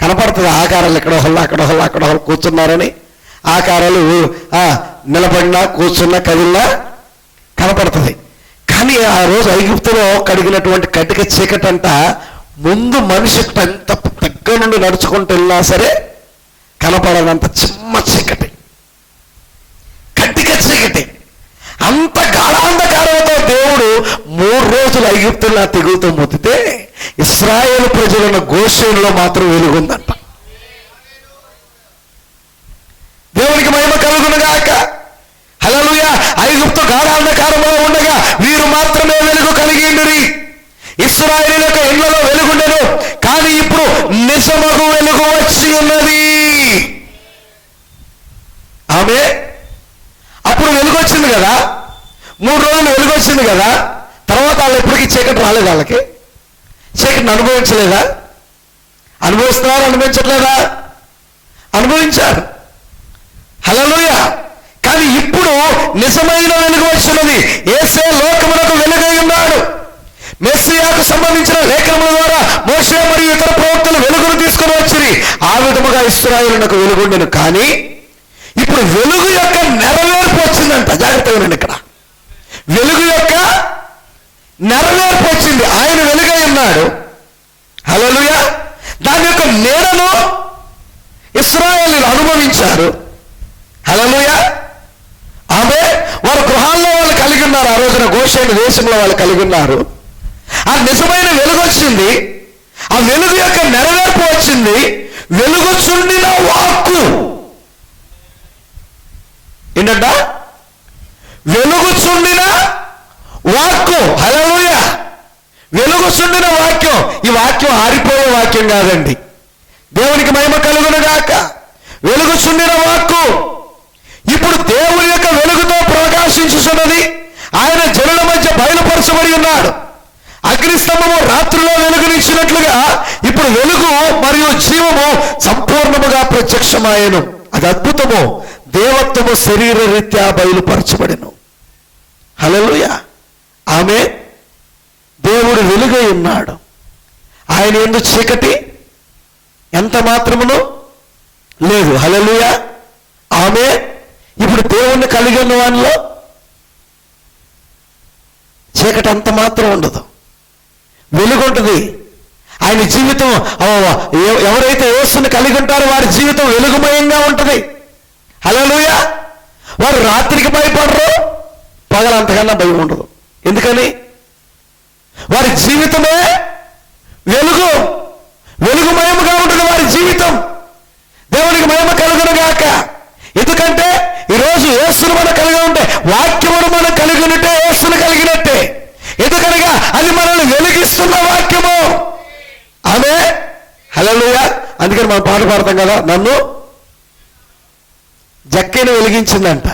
కనపడుతుంది ఆకారాలు. ఎక్కడో హొల్ల అక్కడో హొల్ల అక్కడో హొల్ల కూర్చున్నారని ఆకారాలు నిలబడినా కూర్చున్నా కదిలినా కనపడుతుంది. కానీ ఆ రోజు ఐగుప్తులో కడిగినటువంటి కటిక చీకటి అంట ముందు మనిషి ఎంత దగ్గర నుండి నడుచుకుంటూ వెళ్ళినా సరే కనపడనంత చిమ్మ చీకటి, కటిక చీకటి. అంత గాఢాంధకారంతో దేవుడు 3 రోజులు ఐగుప్తుల్లో తెగులుతో మొత్తితే ఇశ్రాయేలు ప్రజలను గోషేనులో మాత్రం వెలుగుందంట. దేవునికి మహిమ కలుగును గాక. హల్లెలూయా. ఐగుప్తు గాఢాంధకారంలో ఉండగా వీరు మాత్రమే వెలుగు చీకటియుండిరి. ఇశ్రాయేలీయుల ఇళ్లలో వెలుగుండెను, కానీ ఇప్పుడు నిజమగు వెలుగు వచ్చి ఉన్నది. ఆమె అప్పుడు వెలుగు వచ్చింది కదా, 3 రోజులు వెలుగు వచ్చింది కదా, తర్వాత వాళ్ళు ఎప్పటికీ చీకటి రాలేదు. వాళ్ళకి చీకటిని అనుభవించలేదా? అనుభవిస్తున్నారా? అనుభవించట్లేదా? అనుభవించారు. హల్లెలూయా. కానీ ఇప్పుడు నిజమైన వెలుగు వచ్చినది. యేసే లోకమునకు వెలుగై ఉన్నాడు. మెస్సియాకు సంబంధించిన లేఖనముల ద్వారా మోషే మరియు ఇతర ప్రవక్తలు వెలుగును తీసుకొని వచ్చిరి. ఆ విధముగా ఇశ్రాయేలునకు వెలుగుండెను. కానీ ఇప్పుడు వెలుగు యొక్క నెరవేర్పు వచ్చిందంట. జాగ్రత్తగా ఉండండి. ఇక్కడ వెలుగు యొక్క నెరవేర్పు వచ్చింది. ఆయన వెలుగై ఉన్నాడు. హల్లెలూయా. దాని యొక్క నీడను ఇశ్రాయేలీయులు అనుభవించారు. హల్లెలూయా. ఆమె వారి గృహాల్లో వాళ్ళు కలిగి ఉన్నారు. ఆ రోజున గోషేను దేశంలో వాళ్ళు కలిగి ఉన్నారు. ఆ నిజమైన వెలుగు వచ్చింది. ఆ వెలుగు యొక్క నెరవేర్పు వచ్చింది. వెలుగుచుండిన వాక్కు ఏంటంట? వెలుగుచుండిన వాక్కు. హల్లెలూయా. వెలుగుచుండిన వాక్యం. ఈ వాక్యం ఆరిపోయే వాక్యం కాదండి. దేవునికి మహిమ కలుగును గాక. వెలుగుచుండిన వాక్కు ఇప్పుడు దేవుని యొక్క వెలుగుతో ప్రకాశించుచున్నది. ఆయన జనుల మధ్య బయలుపరచబడి ఉన్నాడు. అగ్నిస్తంభము రాత్రిలో వెలుగునిచ్చినట్లుగా ఇప్పుడు వెలుగు మరియు జీవము సంపూర్ణముగా ప్రత్యక్షమాయను. అది అద్భుతము. దేవత్వము శరీర రీత్యా బయలుపరచబడెను. హల్లెలూయా. ఆమె దేవుడు వెలుగై ఉన్నాడు. ఆయన యందు చీకటి ఎంత మాత్రమును లేదు. హల్లెలూయా. ఆమె ఇప్పుడు దేవుణ్ణి కలిగి ఉన్న వానిలో చీకటి అంత మాత్రం ఉండదు, వెలుగుంటుంది. ఆయన జీవితం, ఎవరైతే యేసుని కలిగి ఉంటారో వారి జీవితం వెలుగుమయంగా ఉంటుంది. హల్లెలూయా. వారు రాత్రికి భయపడరు, పగలంతకన్నా భయం ఉండదు. ఎందుకని? వారి జీవితమే వెలుగుమయముగా ఉంటుంది వారి జీవితం. దేవునికి మహిమ కలుగును గాక. ఎందుకంటే ఈరోజు యేసును మనం కలిగి ఉంటే, వాక్యమును మనం కలిగి ఉంటే యేసును కలిగినట్టే. ఎందుకనగా అది మనల్ని వెలిగిస్తున్న వాక్యము. ఆమె హల్లెలూయా. అందుకని మనం పాట పాడతాం కదా, నన్ను జక్కేను వెలిగించిందంట,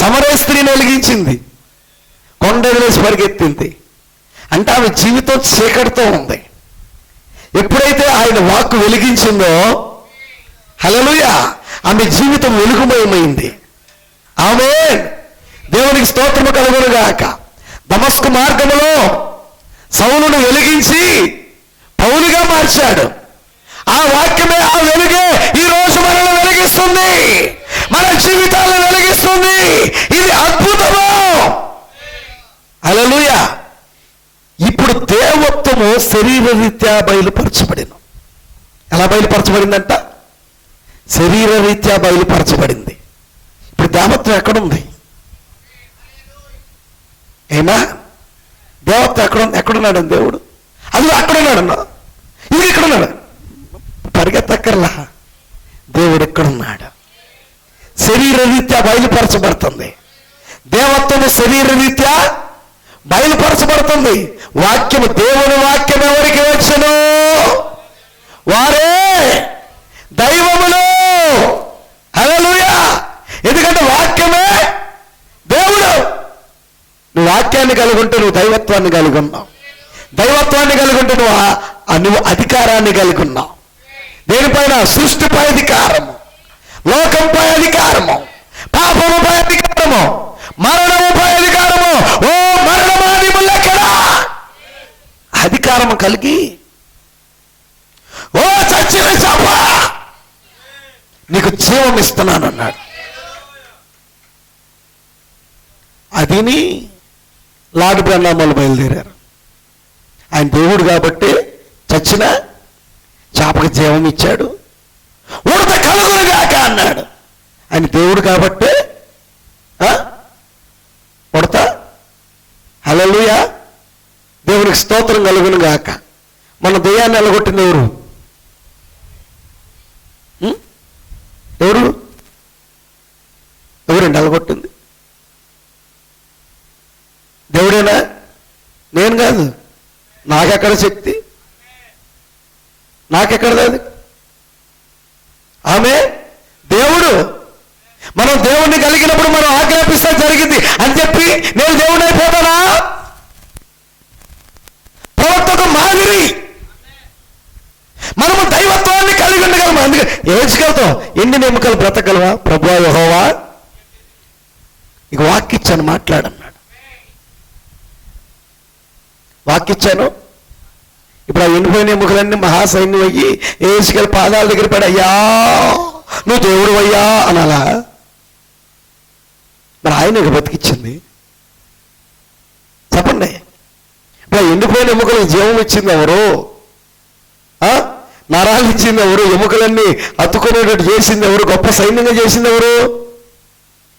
సమరయ స్త్రీని వెలిగించింది, కొండ వదిలేసి పరిగెత్తింది. అంటే ఆమె జీవితం చీకటితో ఉంది. ఎప్పుడైతే ఆయన వాక్కు వెలిగించిందో, హల్లెలూయా, ఆమె జీవితం వెలుగుమయమైంది. ఆమేన్. దేవునికి స్తోత్రము కలుగును గాక. దమస్కు మార్గములో సౌలును వెలిగించి పౌలుగా మార్చాడు. ఆ వాక్యమే, ఆ వెలుగే ఈ రోజు మనల్ని వెలిగిస్తుంది, మన జీవితాలను వెలిగిస్తుంది. ఇది అద్భుతము. హల్లెలూయా. ఇప్పుడు దేవత్వము శరీర రీత్యా బయలుపరచబడిన. ఎలా బయలుపరచబడిందంట? శరీర రీత్యా బయలుపరచబడింది. ఇప్పుడు దేవత్వం ఎక్కడుంది? ఏమా దేవత్వం ఎక్కడున్నాడు? దేవుడు అది అక్కడున్నాడన్నా, ఇది ఇక్కడున్నాడు. పరిగెత్తక్కర్లా, దేవుడు ఎక్కడున్నాడు? శరీర రీత్యా బయలుపరచబడుతుంది. దేవత్వము శరీర రీత్యా బయలుపరచబడుతుంది. వాక్యము, దేవుని వాక్యం ఎవరికి వచ్చును వారే దైవములు. హల్లెలూయా. ఎందుకంటే వాక్యమే దేవుడు. నువ్వు వాక్యాన్ని కలిగి ఉంటే నువ్వు దైవత్వాన్ని కలిగి ఉన్నావు. దైవత్వాన్ని కలిగి ఉంటే నువ్వు అధికారాన్ని కలిగి ఉన్నావు. దేనిపైన? సృష్టిపై అధికారము, లోకంపై అధికారము, పాపముపై అధికారము, మరణముపై అధికారము. ఓ మరణమాది ముల్లెక్కడా అధికారము కలిగి, ఓ చచ్చిన చాప నీకు జీవం ఇస్తున్నానన్నాడు. అదిని లార్డ్ బ్రహ్నామాలు బయలుదేరారు. ఆయన దేవుడు కాబట్టి చచ్చిన చాపకు జీవం ఇచ్చాడు. ఉడత కలుగునుగాక అన్నాడు. ఆయన దేవుడు కాబట్టి ఉడత. హల్లెలూయా. దేవునికి స్తోత్రం కలుగును గాక. మన దెయ్యాన్ని ఎలగొట్టింది ఎవరు? ఎవరండి ఎలగొట్టింది? దేవుడేనా? నేను కాదు. నాకెక్కడ శక్తి? నాకెక్కడది అది? ఆమె దేవుడు. మనం దేవుణ్ణి కలిగినప్పుడు మనం ఆజ్ఞాపిస్తే జరిగింది అని చెప్పి నేను దేవుడు అయిపోతానా? ప్రవర్తక మాదిరి మనము దైవత్వాన్ని కలిగి ఉండగలము. అందుకే ఏడ్చుకెళ్తాం. ఎన్ని ఎముకలు బ్రతకగలవా? ప్రభువా యెహోవా ఇక వాక్కిచ్చాను మాట్లాడన్నాడు. వాక్కిచ్చాను. ఇప్పుడు ఆ ఎండిపోయిన ఎముకలన్నీ మహాసైన్యం అయ్యి ఏసుకెళ్ళి పాదాల దగ్గర పడి అయ్యా నువ్వు దేవుడు అయ్యా అనాలా? మరి ఆయన ఇక బతికిచ్చింది. చెప్పండి. ఇప్పుడు ఆ ఎండిపోయిన ఎముకలకు జీవం ఇచ్చింది ఎవరు? నరాలు ఇచ్చింది ఎవరు? ఎముకలన్నీ అతుకునేటట్టు చేసింది ఎవరు? గొప్ప సైన్యంగా చేసింది ఎవరు?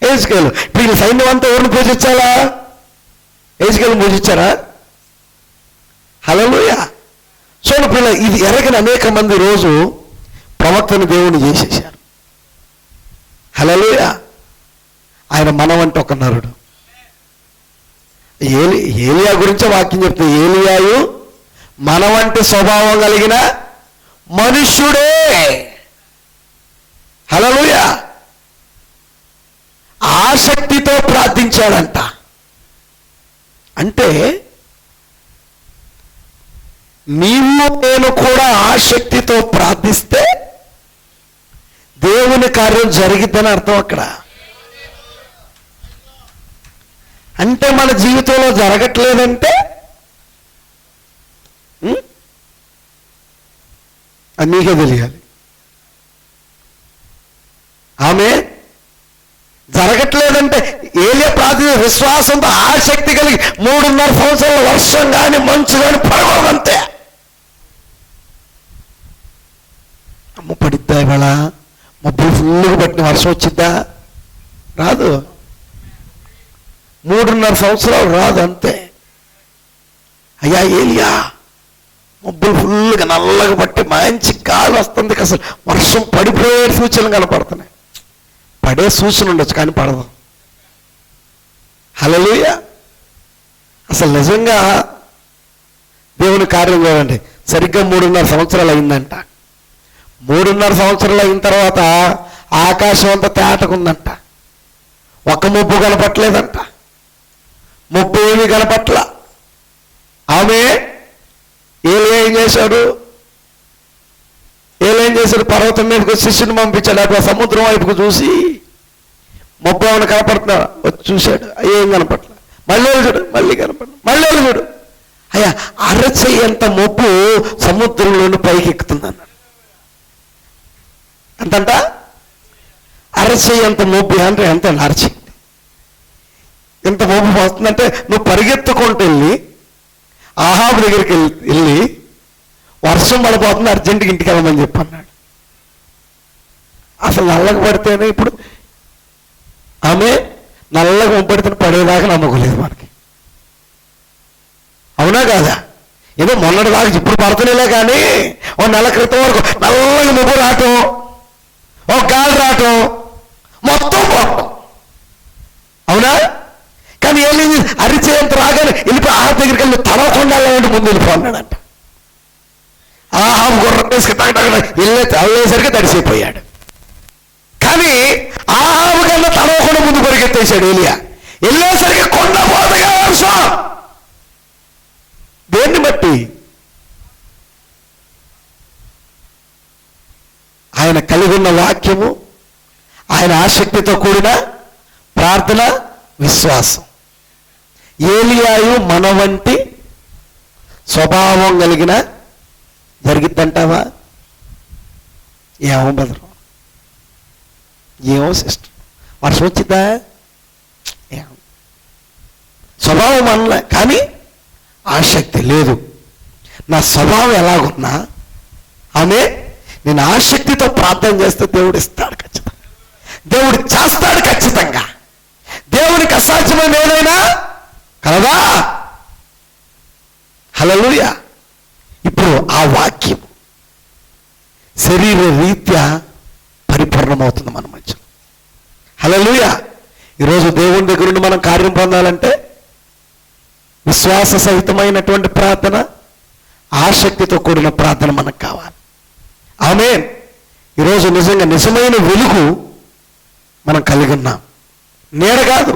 ఏసుకెళ్ళు. ఇప్పుడు ఈ సైన్యం అంతా ఎవరిని పూజించాలా? ఏసుకెళ్ళి పూజించారా? హల్లెలూయా. చూడండి పిల్ల, ఇది ఎరగని అనేక మంది రోజు ప్రవక్తని దేవుని చేసేసారు. హల్లెలూయా. ఆయన మనవంటే ఒక నరుడు. ఏలియా గురించే వాక్యం చెప్తే ఏలియాయు మనవంటి స్వభావం కలిగిన మనుష్యుడే. హల్లెలూయా. ఆసక్తితో ప్రార్థించాడంట. అంటే నీవు నేను కూడా ఆసక్తితో ప్రార్థిస్తే దేవుని కార్యం జరిగిద్దని అర్థం అక్కడ. అంటే మన జీవితంలో జరగట్లేదంటే అది నీకే తెలియాలి. ఆమె జరగట్లేదంటే ఏలియా ప్రార్థన విశ్వాసంతో ఆసక్తి కలిగి 3.5 సంవత్సరాల వర్షం కానీ మంచు కానీ పడవదంతే. అమ్మ పడిద్దా ఇవాళ? మబ్బులు ఫుల్గా పట్టిన వర్షం వచ్చిద్దా? రాదు. 3.5 సంవత్సరాలు రాదు అంతే. అయ్యా ఏలియా మబ్బులు ఫుల్గా నల్లగా పట్టి మంచి గాలి వస్తుంది, అసలు వర్షం పడిపోయే సూచనలు కనపడుతున్నాయి. పడే సూచన ఉండొచ్చు కానీ పడదు. హల్లెలూయా. అసలు నిజంగా దేవుని కార్యం చూడండి. సరిగ్గా 3.5 సంవత్సరాలు అయిందంట. 3.5 సంవత్సరాలు అయిన తర్వాత ఆకాశం అంతా తేటకుందంట. ఒక మబ్బు కనపట్లేదంట. మబ్బు ఏమీ కనపట్ల. ఆమె ఏలియా ఏం చేశాడు? ఏం చేశాడు? పర్వతం మీదకి శిష్యుని పంపించాడు. అటు సముద్రం వైపుకు చూసి మబ్బు ఏమైనా కనపడుతున్నా వచ్చి చూశాడు. ఏం కనపట్ల. మళ్ళీ చూడు, మళ్ళీ కనపడ, మళ్ళీ చూడు. అయ్యా అరచెయ్యంత మబ్బు సముద్రంలోని పైకి ఎక్కుతుంది అన్నాడు. ఎంతంట? అరచెయ్యంత మబ్బు అంటే ఎంత? అరచెయ్యి ఎంత మబ్బు వస్తుందంటే నువ్వు పరిగెత్తుకుంటూ వెళ్ళి ఆహాబు దగ్గరికి వెళ్ళి వర్షం పడిపోతుంది అర్జెంటుగా ఇంటికి వెళ్ళమని చెప్పి అన్నాడు. అసలు నల్లగా పడితేనే ఇప్పుడు ఆమె నల్లగా పడితే పడేదాకా నమ్మకలేదు మనకి. అవునా కాదా? ఏదో మొన్నటి దాకా ఇప్పుడు పడుతునేలే కానీ ఓ నెల క్రితం వరకు నల్లగా మబ్బు రావటం, ఓ గాలి రావటం, మొత్తం పోవటం. అవునా? కానీ ఏం అరిచేంత రాగానే వెళ్ళిపోయి ఆహాబు దగ్గరికి వెళ్ళి తడవకుండా ముందు వెళ్ళిపోన్నాడంట. ఆహాబు గుర్రం వెళ్ళేసరికి తడిసిపోయాడు. కానీ ఆహాబు కన్నా తడవకుండా ముందు పరిగెత్తేశాడు ఏలియా. వెళ్ళేసరికి కొండ పోతగా వర్షం. దేన్ని బట్టి? ఆయన కలిగి ఉన్న వాక్యము, ఆయన ఆసక్తితో కూడిన ప్రార్థన, విశ్వాసం. ఏలియాయు మన వంటి స్వభావం కలిగిన జరిగిద్దంటావా? ఏమో బదరు, ఏమో సిస్టర్, వర్షం వచ్చిద్దా? ఏమో. స్వభావం అనలే కానీ ఆసక్తి లేదు. నా స్వభావం ఎలాగున్నా ఆమె నేను ఆసక్తితో ప్రార్థన చేస్తే దేవుడు ఇస్తాడు ఖచ్చితంగా. దేవుడు చేస్తాడు ఖచ్చితంగా. దేవునికి అసాధ్యమైన ఏదైనా కలదా? హల్లెలూయా. ఇప్పుడు ఆ వాక్యం శరీర రీత్యా పరిపూర్ణమవుతుంది మన మధ్యలో. హల్లెలూయా. ఈరోజు దేవుని దగ్గర నుండి మనం కార్యం పొందాలంటే విశ్వాస సహితమైనటువంటి ప్రార్థన, ఆసక్తితో కూడిన ప్రార్థన మనకు కావాలి. ఆమేన్. ఈరోజు నిజంగా నిజమైన వెలుగు మనం కలిగి ఉన్నాం. నీడ కాదు,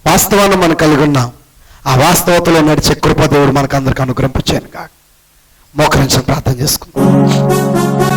వాస్తవాన్ని మనం కలిగి ఉన్నాం. ఆ వాస్తవతలో నడిచే కృప దేవుడు మనకు అందరికి అనుగ్రహింపచేయను కాక. మోకరించి ప్రార్థన చేసుకుందాం.